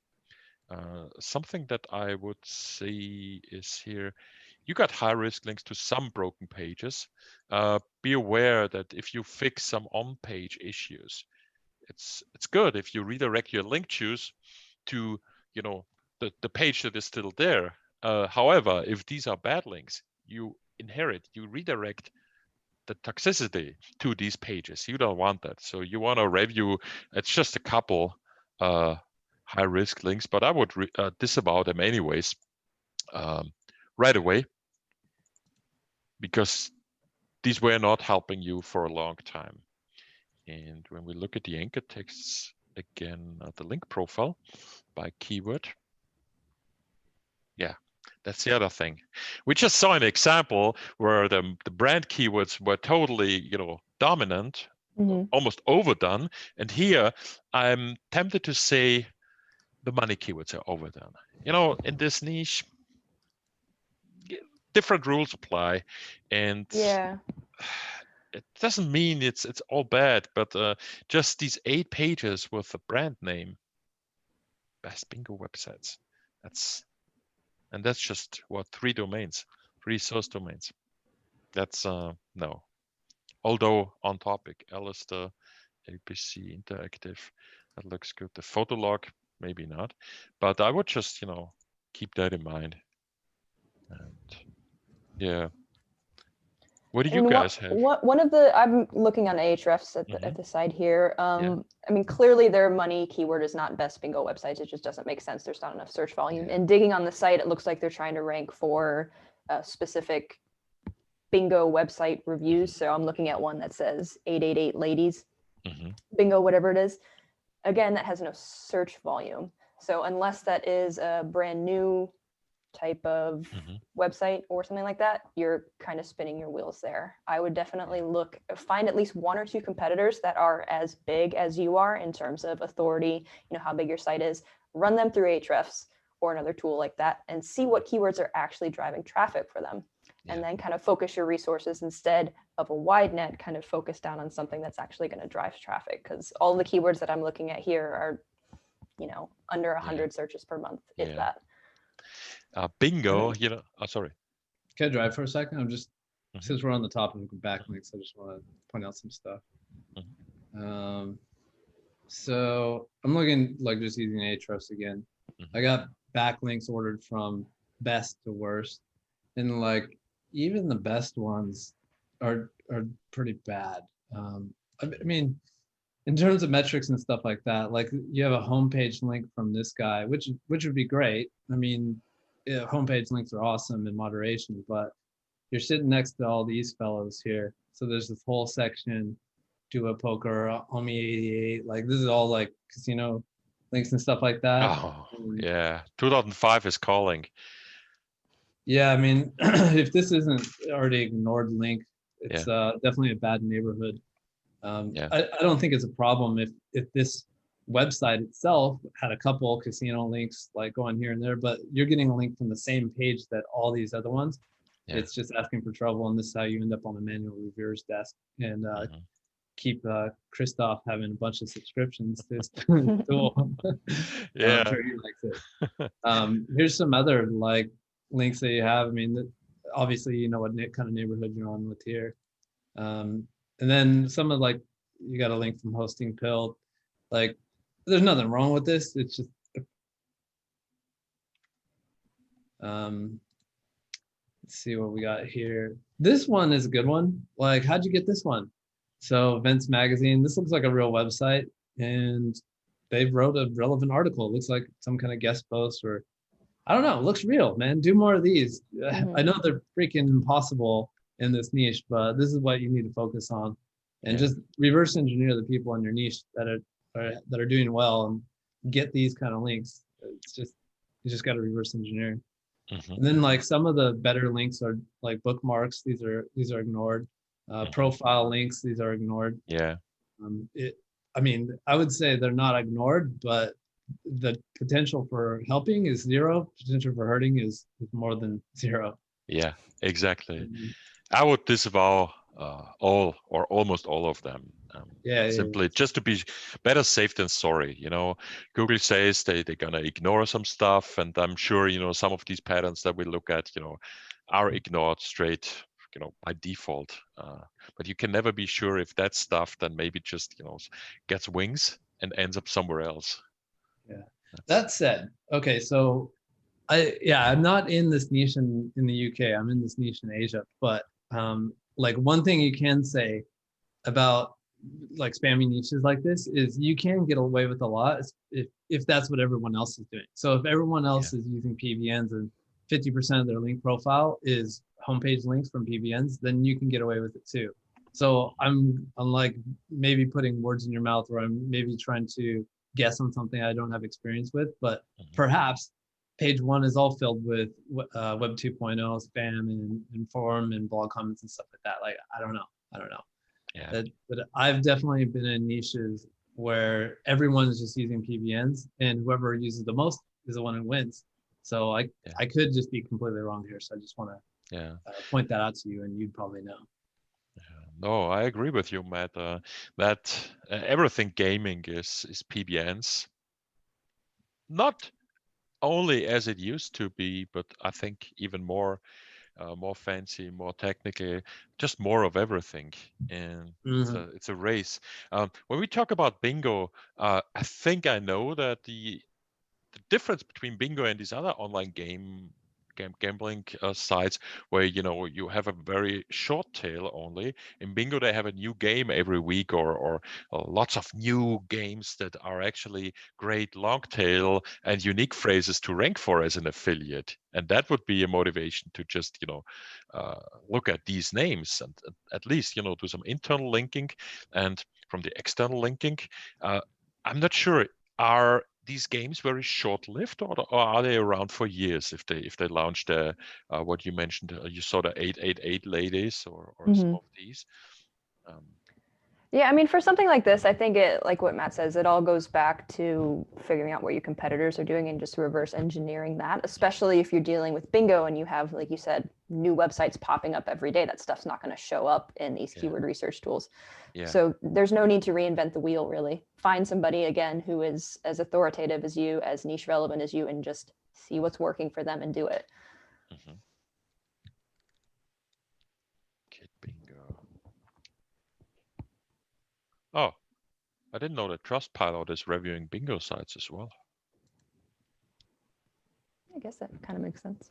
Something that I would say is here, you got high risk links to some broken pages. Be aware that if you fix some on-page issues, it's good if you redirect your link juice to the page that is still there. However, if these are bad links, you redirect the toxicity to these pages. You don't want that. So you want to review. It's just a couple high risk links, but I would disavow them anyways right away, because these were not helping you for a long time. And when we look at the anchor texts again, the link profile by keyword, yeah, that's the other thing. We just saw an example where the brand keywords were totally, dominant, almost overdone. And here I'm tempted to say the money keywords are overdone. In this niche, different rules apply, and Yeah. it doesn't mean it's all bad, but just these 8 pages with a brand name, best bingo websites. That's just what 3 domains, 3 source domains. That's no. Although on topic, Alistair, APC Interactive, that looks good. The Photolog, maybe not, but I would just keep that in mind. And yeah, what do you guys have? One of the, I'm looking on Ahrefs at the side here. I mean, clearly their money keyword is not best bingo websites. It just doesn't make sense. There's not enough search volume. And digging on the site, it looks like they're trying to rank for specific bingo website reviews. So I'm looking at one that says 888 ladies, bingo, whatever it is. Again, that has no search volume. So unless that is a brand new type of website or something like that, you're kind of spinning your wheels there. I would definitely find at least 1 or 2 competitors that are as big as you are in terms of authority, how big your site is, run them through Ahrefs or another tool like that, and see what keywords are actually driving traffic for them. And then kind of focus your resources instead of a wide net, kind of focus down on something that's actually going to drive traffic, because all the keywords that I'm looking at here are, under 100 searches per month, if that. Bingo, sorry. Can I drive for a second? I'm just, since we're on the topic of backlinks, I just want to point out some stuff. So I'm looking, just using Ahrefs again. I got backlinks ordered from best to worst, and even the best ones are pretty bad. I mean, in terms of metrics and stuff like that, you have a homepage link from this guy, which would be great. I mean, homepage links are awesome in moderation, but you're sitting next to all these fellows here. So there's this whole section, Duo Poker, Omi 88, this is all casino links and stuff like that. Oh, yeah. 2005 is calling. Yeah, I mean, if this isn't already ignored link, it's definitely a bad neighborhood. I don't think it's a problem if this website itself had a couple casino links going here and there, but you're getting a link from the same page that all these other ones. It's just asking for trouble, and this is how you end up on the manual reviewer's desk and keep Christoph having a bunch of subscriptions to his tool. I'm sure he likes it. Here's some other links that you have. I mean, obviously, you know what kind of neighborhood you're on with here. And then some of like, you got a link from hosting pill. Like, there's nothing wrong with this. It's just, let's see what we got here. This one is a good one. Like, how'd you get this one? So Events Magazine, this looks like a real website, and they wrote a relevant article. It looks like some kind of guest post, or I don't know. It looks real, man. Do more of these. I know they're freaking impossible in this niche, but this is what you need to focus on, and just reverse engineer the people in your niche that are doing well, and get these kind of links. It's just, you just got to reverse engineer. And then like some of the better links are like bookmarks. These are ignored. Profile links. These are ignored. Yeah. I mean, I would say they're not ignored, but the potential for helping is zero. Potential for hurting is more than zero. Yeah, exactly. I would disavow all or almost all of them. Simply just to be better safe than sorry. You know, Google says they're gonna ignore some stuff, and I'm sure, you know, some of these patterns that we look at, you know, are ignored straight, you know, by default. But you can never be sure if that stuff then maybe just, you know, gets wings and ends up somewhere else. Yeah. That said, okay, so I'm not in this niche in the UK. I'm in this niche in Asia. But like one thing you can say about like spammy niches like this is you can get away with a lot if that's what everyone else is doing. So if everyone else is using PBNs and 50% of their link profile is homepage links from PBNs, then you can get away with it too. So I'm like maybe putting words in your mouth, or I'm maybe trying to guess on something I don't have experience with, but perhaps page one is all filled with Web 2.0 spam and forum and blog comments and stuff like that. Like, I don't know. Yeah. But I've definitely been in niches where everyone is just using PBNs, and whoever uses the most is the one who wins. So I could just be completely wrong here. So I just want to point that out to you, and you'd probably know. No, I agree with you, Matt. That everything gaming is PBNs. Not only as it used to be, but I think even more fancy, more technical, just more of everything. And it's a race. When we talk about bingo, I think I know that the difference between bingo and these other online gambling sites where, you know, you have a very short tail only. In bingo they have a new game every week, or lots of new games that are actually great long tail and unique phrases to rank for as an affiliate, and that would be a motivation to just, you know, look at these names and at least, you know, do some internal linking. And from the external linking, I'm not sure, are these games very short-lived, or are they around for years? If they launched what you mentioned, you saw the 888 ladies or some of these. Yeah, I mean, for something like this, I think it, like what Matt says, it all goes back to figuring out what your competitors are doing and just reverse engineering that, especially if you're dealing with bingo and you have, like you said, new websites popping up every day. That stuff's not going to show up in these keyword research tools. So there's no need to reinvent the wheel, really. Find somebody, again, who is as authoritative as you, as niche relevant as you, and just see what's working for them and do it. Kid bingo. Oh, I didn't know that Trustpilot is reviewing bingo sites as well. I guess that kind of makes sense.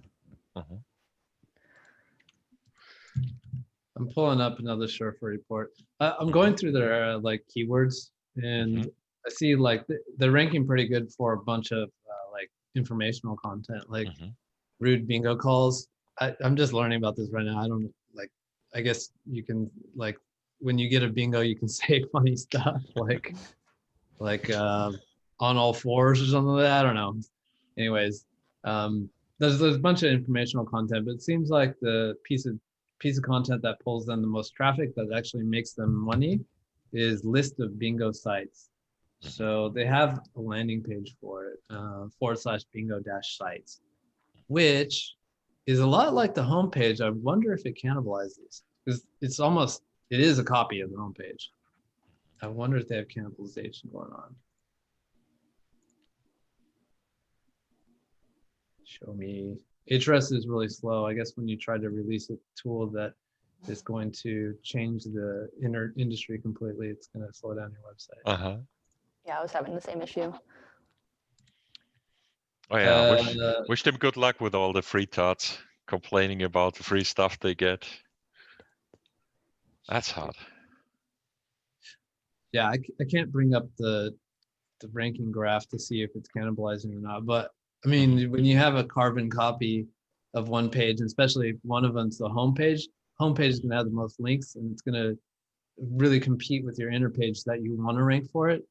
I'm pulling up another Surfer report. I'm going through their like keywords, and I see like they're ranking pretty good for a bunch of like informational content, like rude bingo calls. I'm just learning about this right now. I don't like. I guess you can like when you get a bingo, you can say funny stuff like on all fours or something like that. I don't know. Anyways, there's a bunch of informational content, but it seems like the piece of content that pulls them the most traffic, that actually makes them money, is list of bingo sites. So they have a landing page for it, /bingo-sites, which is a lot like the homepage. I wonder if it cannibalizes, because it is a copy of the homepage. I wonder if they have cannibalization going on. Show me. Ahrefs is really slow. I guess when you try to release a tool that is going to change the industry completely, it's going to slow down your website. Uh-huh. Yeah, I was having the same issue. Oh yeah, wish them good luck with all the free tots complaining about the free stuff they get. That's hard. Yeah, I can't bring up the ranking graph to see if it's cannibalizing or not. But I mean, when you have a carbon copy of one page, and especially if one of them's the homepage is going to have the most links, and it's going to really compete with your inner page that you want to rank for it.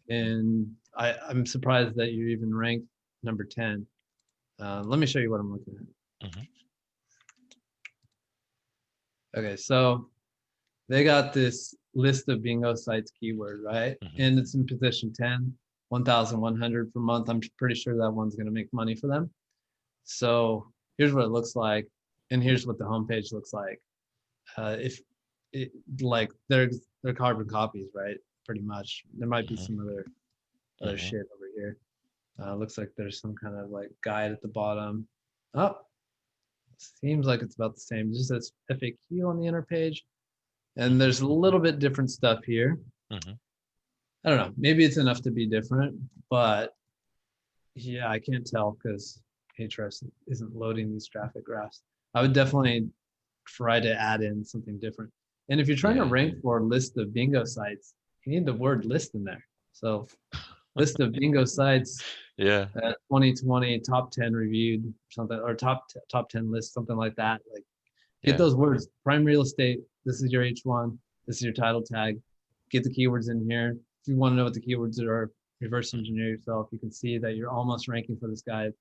And I'm surprised that you're even ranked number 10. Let me show you what I'm looking at. Okay, so they got this list of bingo sites keyword, right? And it's in position 10, 1,100 per month. I'm pretty sure that one's going to make money for them. So here's what it looks like, and here's what the homepage looks like. If it, like they're carbon copies, right? Pretty much. There might be some other shit over here. Looks like there's some kind of like guide at the bottom. Oh, seems like it's about the same. It just says FAQ on the inner page. And there's a little bit different stuff here. I don't know. Maybe it's enough to be different, but yeah, I can't tell because Ahrefs isn't loading these traffic graphs. I would definitely try to add in something different. And if you're trying to rank for a list of bingo sites, you need the word list in there. So list of bingo sites, 2020 top 10 reviewed, something, or top 10 list, something like that. Like get those words. Prime real estate. This is your H1. This is your title tag. Get the keywords in here. If you want to know what the keywords are, reverse engineer yourself. You can see that you're almost ranking for this guy.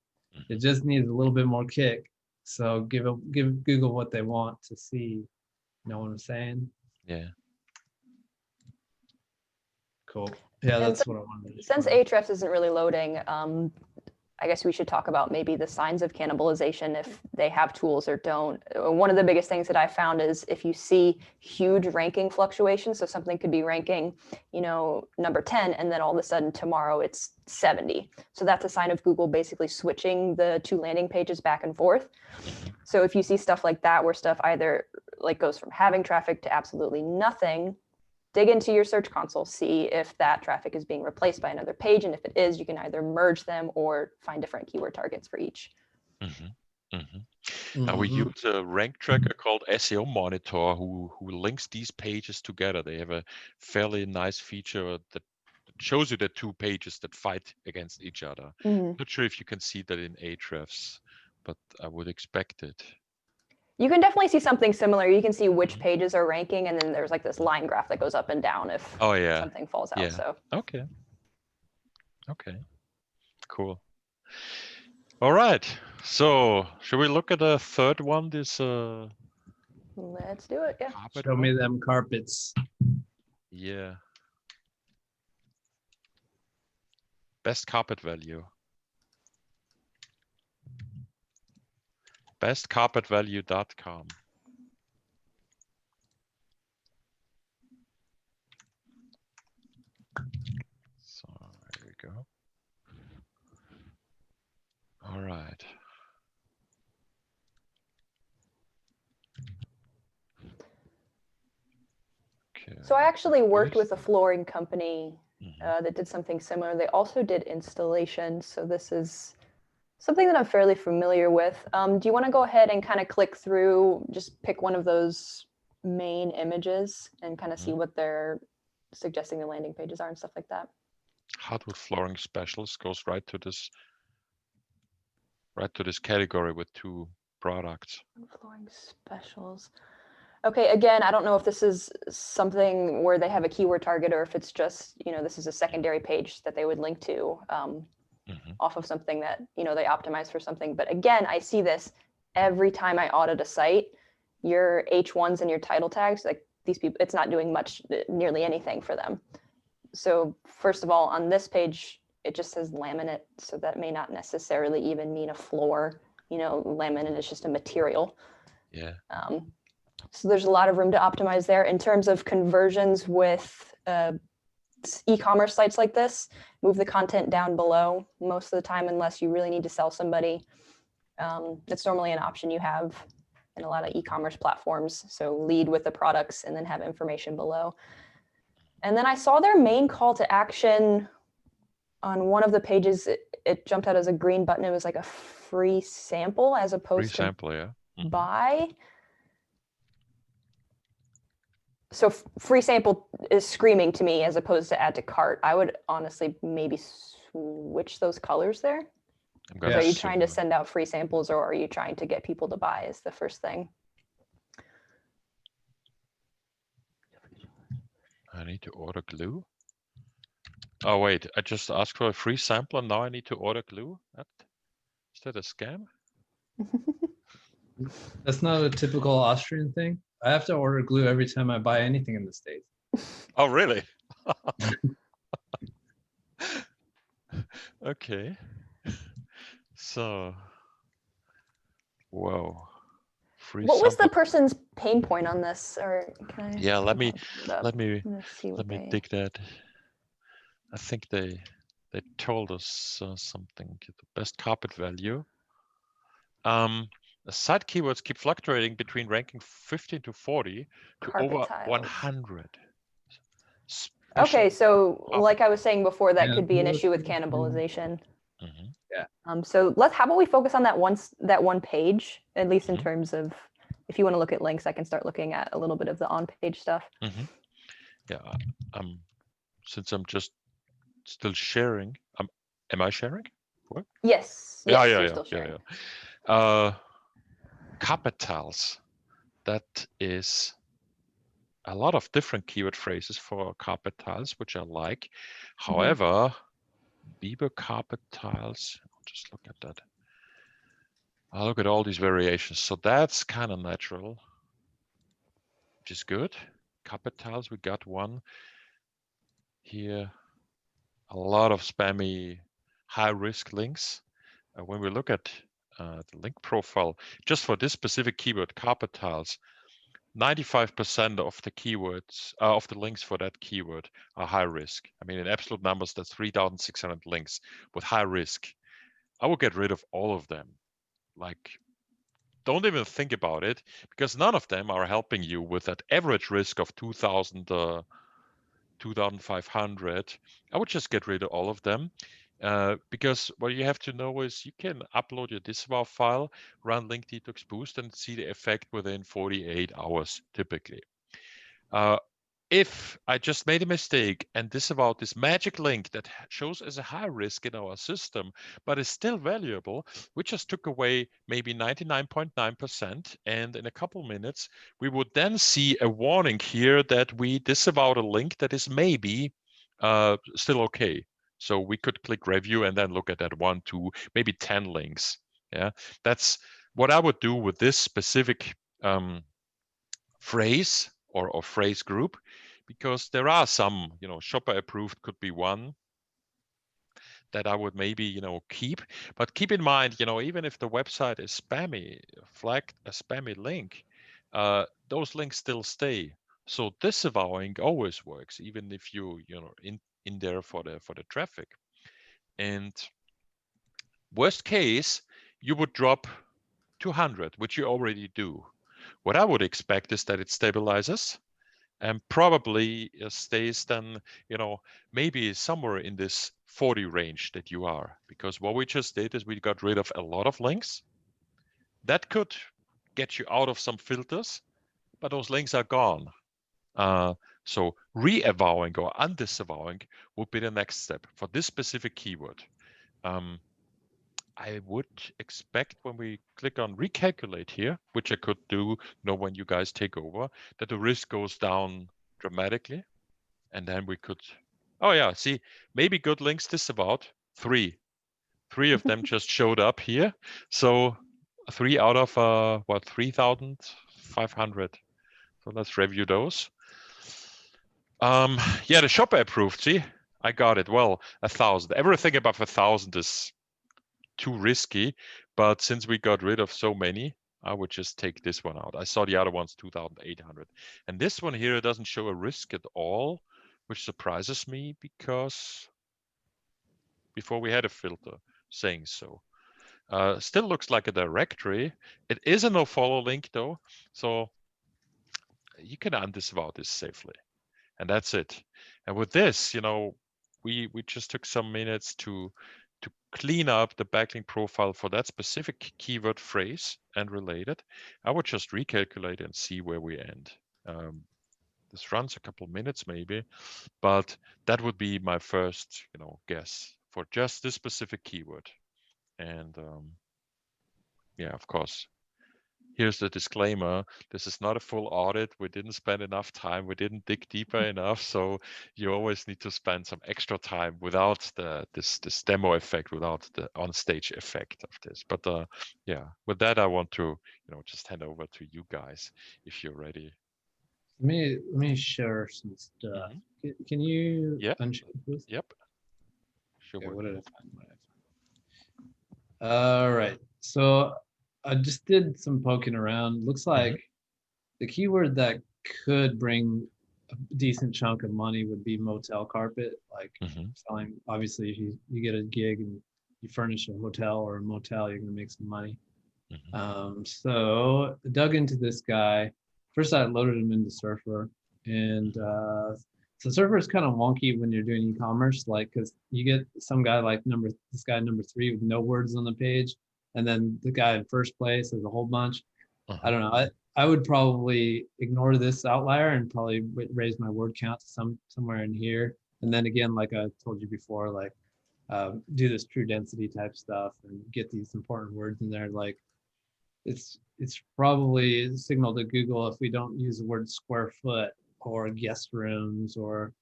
It just needs a little bit more kick. So give Google what they want to see. You know what I'm saying? Yeah. Cool. Yeah, that's what I wanted. Since Ahrefs isn't really loading, I guess we should talk about maybe the signs of cannibalization if they have tools or don't. One of the biggest things that I found is if you see huge ranking fluctuations, so something could be ranking, number 10, and then all of a sudden tomorrow it's 70. So that's a sign of Google basically switching the two landing pages back and forth. So if you see stuff like that, where stuff either like goes from having traffic to absolutely nothing, dig into your search console, see if that traffic is being replaced by another page. And if it is, you can either merge them or find different keyword targets for each. Now we use a rank tracker called SEO Monitor who links these pages together. They have a fairly nice feature that shows you the two pages that fight against each other. Not sure if you can see that in Ahrefs, but I would expect it. You can definitely see something similar. You can see which pages are ranking, and then there's like this line graph that goes up and down if something falls out. So okay, cool. All right. So should we look at the third one? This let's do it. Yeah. Show me them carpets. Yeah. Best carpet value. bestcarpetvalue.com. So there we go. All right. Okay. So I actually worked with a flooring company that did something similar. They also did installation. So this is something that I'm fairly familiar with. Do you want to go ahead and kind of click through, just pick one of those main images and kind of see what they're suggesting the landing pages are and stuff like that? Hardwood flooring specials goes right to this category with two products. Flooring specials. Okay, again, I don't know if this is something where they have a keyword target or if it's just, this is a secondary page that they would link to. Off of something that they optimize for something. But again, I see this every time I audit a site. Your H1s and your title tags, like these people, it's not doing nearly anything for them. So first of all, on this page, it just says laminate, so that may not necessarily even mean a floor. Laminate is just a material. Yeah. So there's a lot of room to optimize there in terms of conversions with e-commerce sites like this, move the content down below most of the time, unless you really need to sell somebody. It's normally an option you have in a lot of e-commerce platforms. So lead with the products and then have information below. And then I saw their main call to action on one of the pages. It jumped out as a green button. It was like a free sample as opposed Free sample, yeah. to buy. So free sample is screaming to me as opposed to add to cart. I would honestly maybe switch those colors there. So are you trying to send out free samples, or are you trying to get people to buy is the first thing? I need to order glue. Oh, wait, I just asked for a free sample and now I need to order glue? Is that a scam? That's not a typical Austrian thing. I have to order glue every time I buy anything in the States. Oh, really? Okay. So, whoa. Free what was the sample. person's pain point on this? Or can I? Yeah, let me see what they... dig that. I think they told us something. The best carpet value. The site keywords keep fluctuating between ranking 15 to 40 to Carpet over tiles. 100. Okay, so like I was saying before, that could be an Yeah. issue with cannibalization. Mhm. Yeah. So how about we focus on that one page, at least in terms of, if you want to look at links, I can start looking at a little bit of the on-page stuff. Yeah, since I'm just still sharing, am I sharing? What? Yes. Yeah, You're still sharing. Carpet tiles. That is a lot of different keyword phrases for carpet tiles, which I like. However, Biber carpet tiles, I'll just look at that. I'll look at all these variations. So that's kind of natural, which is good. Carpet tiles, we got one here. A lot of spammy, high-risk links. When we look at the link profile, just for this specific keyword, carpet tiles, 95% of the keywords, of the links for that keyword are high risk. I mean, in absolute numbers, that's 3,600 links with high risk. I will get rid of all of them. Like, don't even think about it, because none of them are helping you with that average risk of 2,000, 2,500. I would just get rid of all of them. Because what you have to know is you can upload your disavow file, run link detox boost, and see the effect within 48 hours typically. If I just made a mistake and disavowed this magic link that shows as a high risk in our system, but is still valuable, we just took away maybe 99.9%. And in a couple minutes, we would then see a warning here that we disavowed a link that is maybe still okay. So we could click review and then look at that 1, 2, maybe 10 links. Yeah, that's what I would do with this specific phrase or phrase group, because there are some, shopper approved could be one that I would maybe, keep. But keep in mind, even if the website is spammy, flagged a spammy link, those links still stay. So disavowing always works, even if you in there for the traffic. And worst case, you would drop 200, which you already do. What I would expect is that it stabilizes and probably stays then, maybe somewhere in this 40 range that you are. Because what we just did is we got rid of a lot of links. That could get you out of some filters, but those links are gone. So re-avowing or undisavowing would be the next step for this specific keyword. I would expect when we click on recalculate here, which I could do, when you guys take over, that the risk goes down dramatically. And then we could, oh yeah, see, maybe good links disavowed, 3. 3 of them just showed up here. So 3 out of, 3,500. So let's review those. Yeah, the shopper approved, see, I got it. Well, 1,000. Everything above 1,000 is too risky, but since we got rid of so many, I would just take this one out. I saw the other one's 2,800, and this one here doesn't show a risk at all, which surprises me because before we had a filter saying so. Still looks like a directory. It is a nofollow link though, so you can undisavow this safely. And that's it. And with this, we just took some minutes to clean up the backlink profile for that specific keyword phrase and related. I would just recalculate and see where we end. This runs a couple minutes maybe, but that would be my first, guess for just this specific keyword. And yeah, of course, here's the disclaimer. This is not a full audit. We didn't spend enough time. We didn't dig deeper enough. So you always need to spend some extra time without this demo effect, without the on-stage effect of this. But yeah, with that, I want to just hand over to you guys if you're ready. Let me share some stuff. Can you unshare this? Yep. Sure. Okay, what did I find? All right. So I just did some poking around. Looks like the keyword that could bring a decent chunk of money would be motel carpet, like selling. Obviously, if you get a gig and you furnish a hotel or a motel, you're going to make some money. So I dug into this guy. First, I loaded him into Surfer, and so Surfer is kind of wonky when you're doing e-commerce, like because you get some guy like this guy number 3 with no words on the page, and then the guy in first place has a whole bunch. I don't know. I would probably ignore this outlier and probably raise my word count to somewhere in here, and then again, like I told you before, like do this true density type stuff and get these important words in there, like. It's probably a signal to Google if we don't use the word square foot or guest rooms or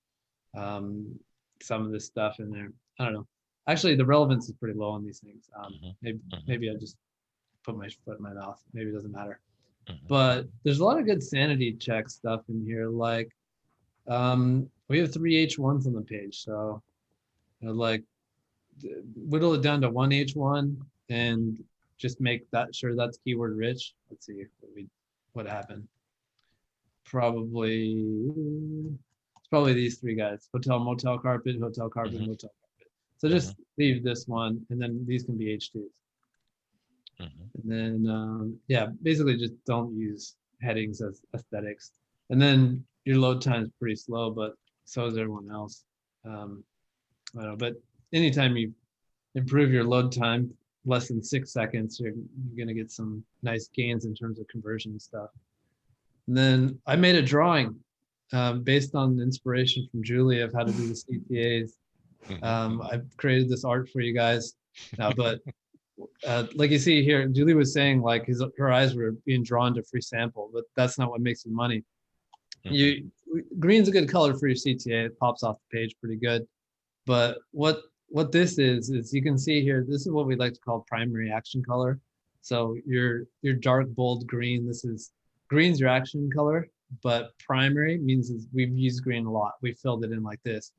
some of this stuff in there. I don't know. Actually, the relevance is pretty low on these things. Maybe I just put my foot in my mouth. Maybe it doesn't matter. But there's a lot of good sanity check stuff in here. Like we have 3 H1s on the page, so like whittle it down to 1 H1 and just make sure that's keyword rich. Let's see what happened. It's probably these 3 guys: hotel, motel carpet, motel carpet, motel carpet. So just leave this one, and then these can be H2s. And then yeah, basically just don't use headings as aesthetics. And then your load time is pretty slow, but so is everyone else. I don't know, but anytime you improve your load time less than 6 seconds, you're going to get some nice gains in terms of conversion stuff. And then I made a drawing based on inspiration from Julie of how to do the CTAs. I've created this art for you guys now, but like you see here, Julie was saying like her eyes were being drawn to free sample, but that's not what makes you money. Green's a good color for your CTA. It pops off the page pretty good. But what this is you can see here, this is what we like to call primary action color. So your dark bold green, green's your action color, but primary means we've used green a lot. We filled it in like this.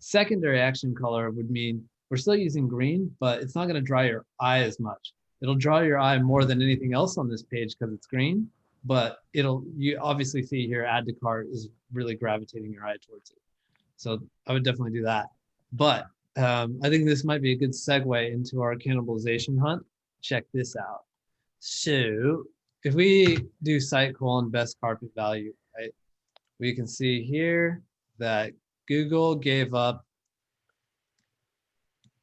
Secondary action color would mean we're still using green, but it's not going to draw your eye as much. It'll draw your eye more than anything else on this page because it's green, but you obviously see here add to cart is really gravitating your eye towards it. So I would definitely do that. But I think this might be a good segue into our cannibalization hunt. Check this out. So if we do site : best carpet value, right? We can see here that Google gave up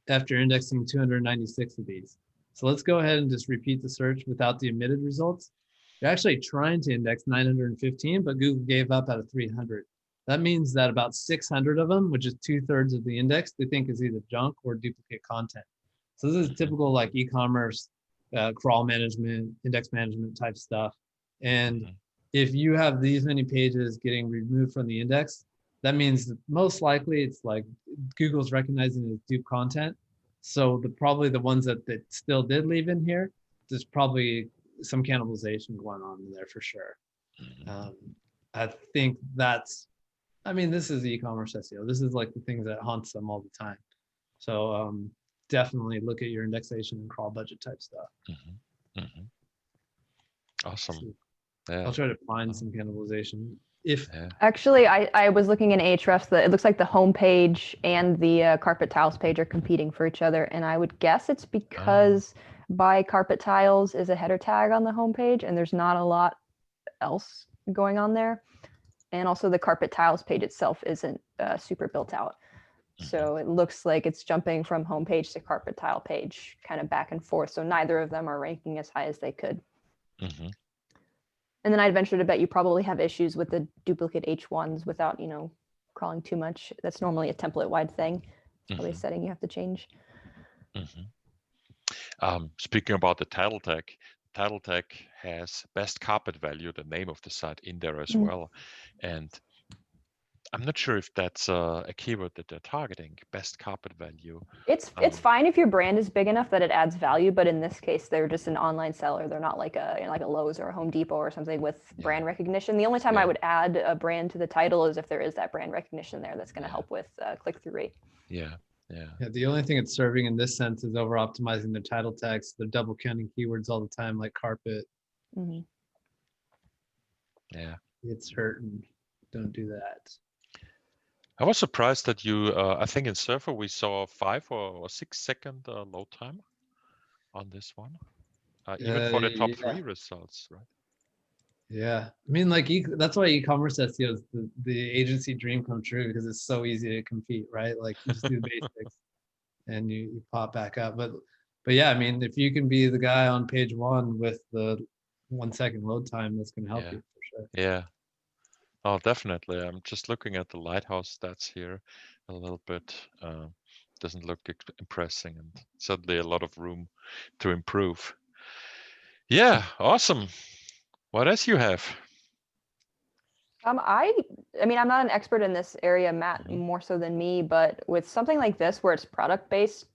after indexing 296 of these. So let's go ahead and just repeat the search without the omitted results. You're actually trying to index 915, but Google gave up out of 300. That means that about 600 of them, which is 2/3 of the index, they think is either junk or duplicate content. So this is typical like e-commerce, crawl management, index management type stuff. And if you have these many pages getting removed from the index, that means that most likely it's like Google's recognizing it as dupe content. So probably the ones that still did leave in here, there's probably some cannibalization going on in there for sure. I think this is e-commerce SEO. This is like the things that haunts them all the time. So definitely look at your indexation and crawl budget type stuff. Awesome. Yeah. I'll try to find some cannibalization. If Actually, I was looking in Ahrefs that it looks like the home page and the carpet tiles page are competing for each other, and I would guess it's because by carpet tiles is a header tag on the home page, and there's not a lot else going on there, and also the carpet tiles page itself isn't super built out, so it looks like it's jumping from home page to carpet tile page, kind of back and forth. So neither of them are ranking as high as they could. Mhm. And then I'd venture to bet you probably have issues with the duplicate H1s without, crawling too much. That's normally a template-wide thing. It's probably a setting you have to change. Speaking about the title tag has best carpet value, the name of the site, in there as well. And I'm not sure if that's a keyword that they're targeting, best carpet value. It's fine if your brand is big enough that it adds value, but in this case, they're just an online seller. They're not like a Lowe's or a Home Depot or something with brand recognition. The only time I would add a brand to the title is if there is that brand recognition there that's going to help with click-through rate. Yeah. The only thing it's serving in this sense is over optimizing their title tags. They're double counting keywords all the time, like carpet. Yeah. It's hurting. Don't do that. I was surprised that you, I think in Surfer we saw 5 or 6 second load time on this one, even for the top 3 results, right? Yeah, I mean, like that's why e-commerce SEO is the agency dream come true, because it's so easy to compete, right? Like you just do the basics and you pop back up. But yeah, I mean, if you can be the guy on page 1 with the 1 second load time, that's going to help you for sure. Yeah. Oh, definitely. I'm just looking at the Lighthouse stats here a little bit. Doesn't look impressive, and certainly a lot of room to improve. Yeah, awesome. What else you have? I mean, I'm not an expert in this area, Matt, more so than me, but with something like this where it's product based,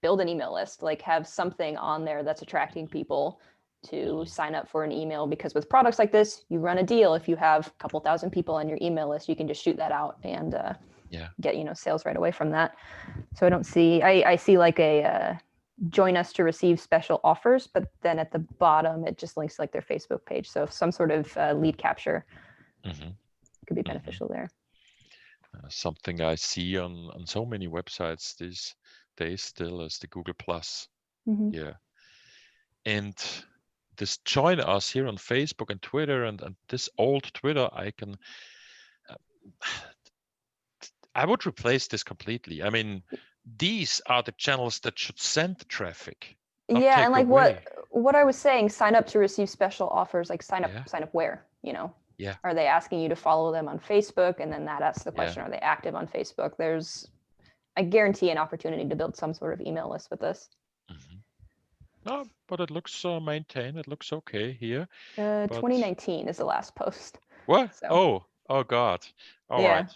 build an email list, like have something on there that's attracting people to sign up for an email, because with products like this, you run a deal. If you have a couple thousand people on your email list, you can just shoot that out and get sales right away from that. So I see like a join us to receive special offers, but then at the bottom it just links like their Facebook page. So some sort of lead capture could be beneficial there. Something I see on so many websites these days still is the Google Plus. Yeah, and this join us here on Facebook and Twitter, and this old Twitter icon, I would replace this completely. I mean, these are the channels that should send the traffic. Yeah, and like what I was saying, sign up to receive special offers, like sign up where, Yeah. Are they asking you to follow them on Facebook? And then that asks the question, are they active on Facebook? I guarantee an opportunity to build some sort of email list with this. No, but it looks maintained. It looks okay here. 2019 is the last post. What? So. Oh God. All right.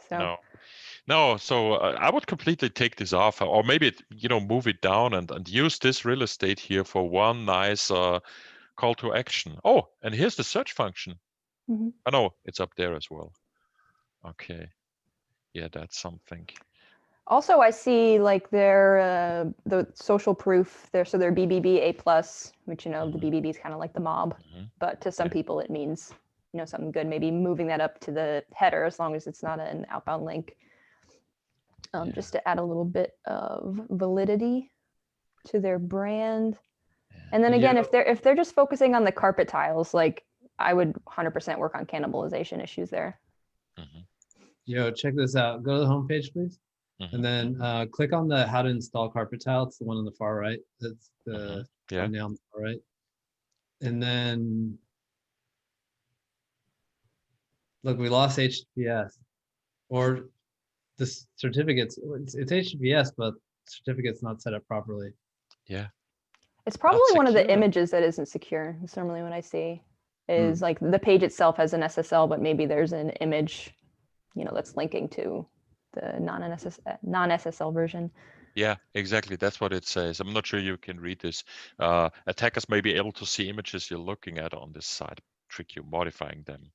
So. No, so I would completely take this off, or maybe move it down and use this real estate here for one nice call to action. Oh, and here's the search function. Oh no, it's up there as well. Okay, yeah, that's something. Also, I see like their the social proof there, so their BBB A+, which the BBB is kind of like the mob, but to some people it means something good. Maybe moving that up to the header, as long as it's not an outbound link, just to add a little bit of validity to their brand. And then again, if they're just focusing on the carpet tiles, like I would 100% work on cannibalization issues there. Check this out. Go to the homepage, please. And then click on the how to install carpet tile. It's the one on the far right. That's the thumbnail on the far right. And then look, we lost HTTPS, or the certificates. It's HTTPS, but certificate's not set up properly. Yeah. It's probably one of the images that isn't secure. It's normally what I see is like the page itself has an SSL, but maybe there's an image, that's linking to the non-SSL version. Yeah, exactly. That's what it says. I'm not sure you can read this. Attackers may be able to see images you're looking at on this site, trick you, modifying them.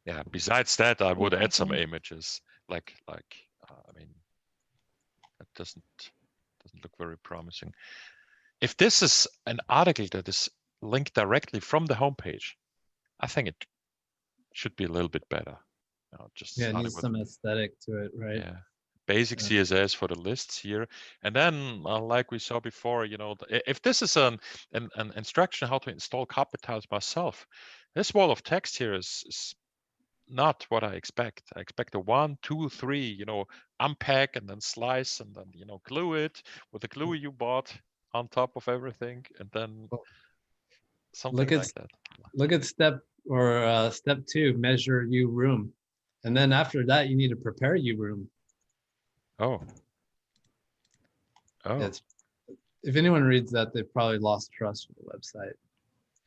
Yeah. Besides that, I would add some images. Like I mean, that doesn't look very promising. If this is an article that is linked directly from the homepage, I think it should be a little bit better. Just Yeah, it starting needs with some aesthetic to it, right? yeah, basic CSS for the lists here, and then like we saw before, if this is an instruction how to install carpet tiles myself, this wall of text here is not what I expect. I expect a 1, 2, 3, unpack and then slice and then glue it with the glue you bought on top of everything, and then Well, something Look at like that. look at step 2, measure U room. And then after that, you need to prepare U room. Oh, Yeah, oh, if anyone reads that, they've probably lost trust with the website.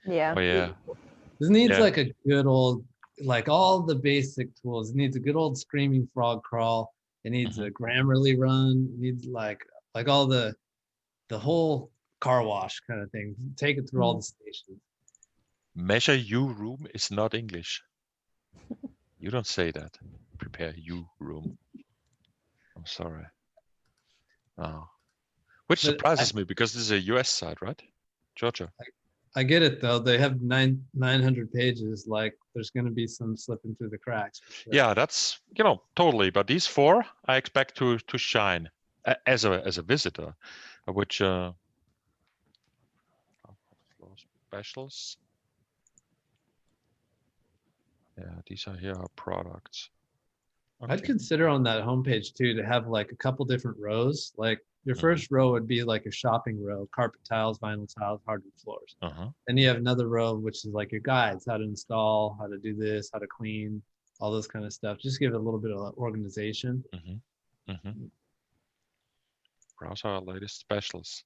Yeah. oh yeah, This needs yeah. like a good old, like all the basic tools. It needs a good old screaming frog crawl. It needs a Grammarly run. It needs like all the whole car wash kind of thing. Take it through all the stations. Measure U room is not English. You don't say that. Prepare U room. I'm sorry. Oh. Which But surprises me because this is a US site, right? Georgia. I get it though. They have 900 pages. Like there's going to be some slipping through the cracks for sure. Yeah, that's totally. But these 4, I expect to shine as a visitor, which specials. Yeah, these are here are products. I'd Okay. consider on that homepage too to have like a couple different rows. Like your first row would be like a shopping row: carpet tiles, vinyl tiles, hardwood floors. Then you have another row which is like your guides: how to install, how to do this, how to clean, all this kind of stuff. Just give it a little bit of organization. Browse our latest specials.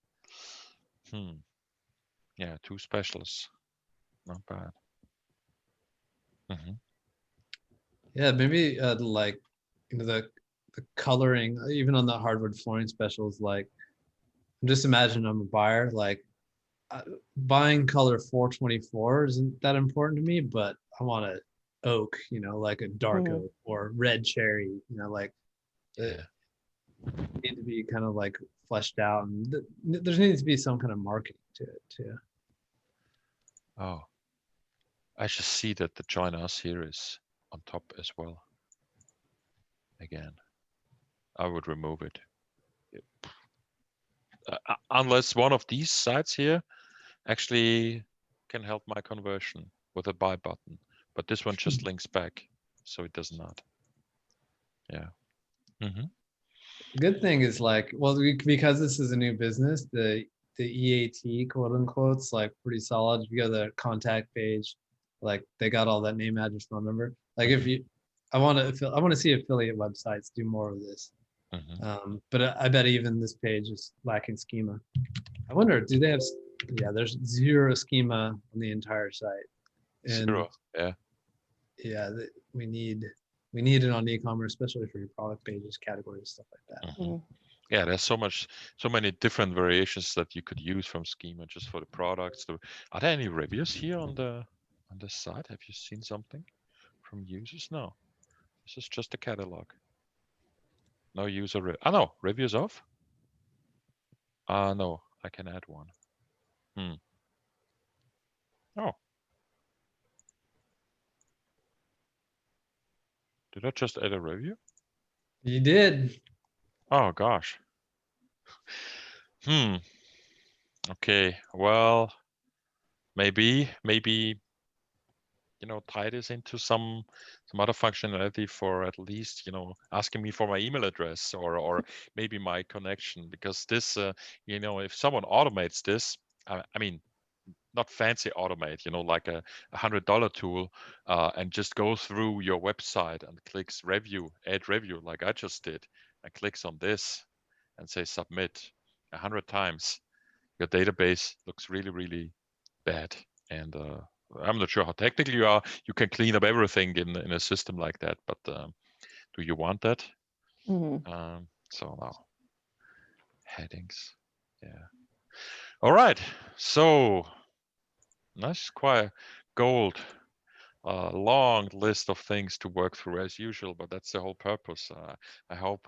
Yeah, 2 specials. Not bad. Yeah, maybe like the coloring, even on the hardwood flooring specials. Like, just imagine I'm a buyer. Like, buying color 424 isn't that important to me, but I want a oak, like a dark oak or red cherry, like Yeah. need to be kind of like fleshed out, and there needs to be some kind of marketing to it too. Oh, I just see that the join us here is on top as well. Again, I would remove it. Unless one of these sites here actually can help my conversion with a buy button. But this one just links back, so it does not. Yeah. The good thing is like, well, because this is a new business, the EAT quote unquote is like pretty solid. If you go to the contact page, like they got all that name, address, phone number. Like if you, I want to see affiliate websites do more of this. But I bet even this page is lacking schema. I wonder, do they have? Yeah, there's 0 schema on the entire site. And 0. Yeah. Yeah, we need it on e-commerce, especially for your product pages, categories, stuff like that. Yeah, there's so many different variations that you could use from schema just for the products. Are there any reviews here on the site? Have you seen something from users? No, this is just a catalog. No user. No, reviews off. No, I can add one. Oh, did I just add a review? You did. Oh gosh. Okay. Well, maybe tie this into some other functionality for at least asking me for my email address or maybe my connection, because this if someone automates this, I mean, not fancy automate, like a $100 tool, and just goes through your website and clicks review, add review, like I just did, and clicks on this and say submit 100 times, your database looks really, really bad. And I'm not sure how technical you are. You can clean up everything in a system like that, but do you want that? So now headings, yeah. All right, so that's quite gold. Long list of things to work through as usual, but that's the whole purpose. I hope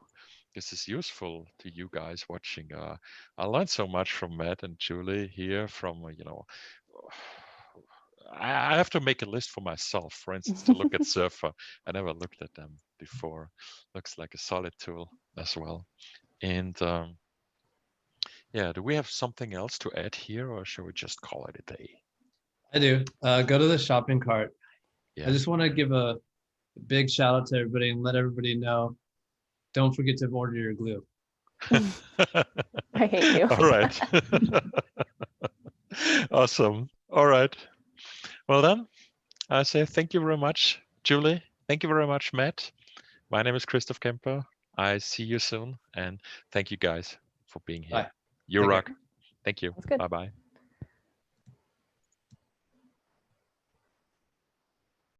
this is useful to you guys watching. I learned so much from Matt and Julie here, from I have to make a list for myself, for instance, to look at Surfer. I never looked at them before. Looks like a solid tool as well. And yeah, do we have something else to add here, or shall we just call it a day? I do. Go to the shopping cart. Yeah. I just want to give a big shout out to everybody and let everybody know, don't forget to order your glue. I hate you. All right. Awesome. All right. Well then, I say thank you very much, Julie. Thank you very much, Matt. My name is Christoph Kemper. I see you soon, and thank you guys for being here. Bye. You Take care. rock. Thank you. That's good. Bye-bye.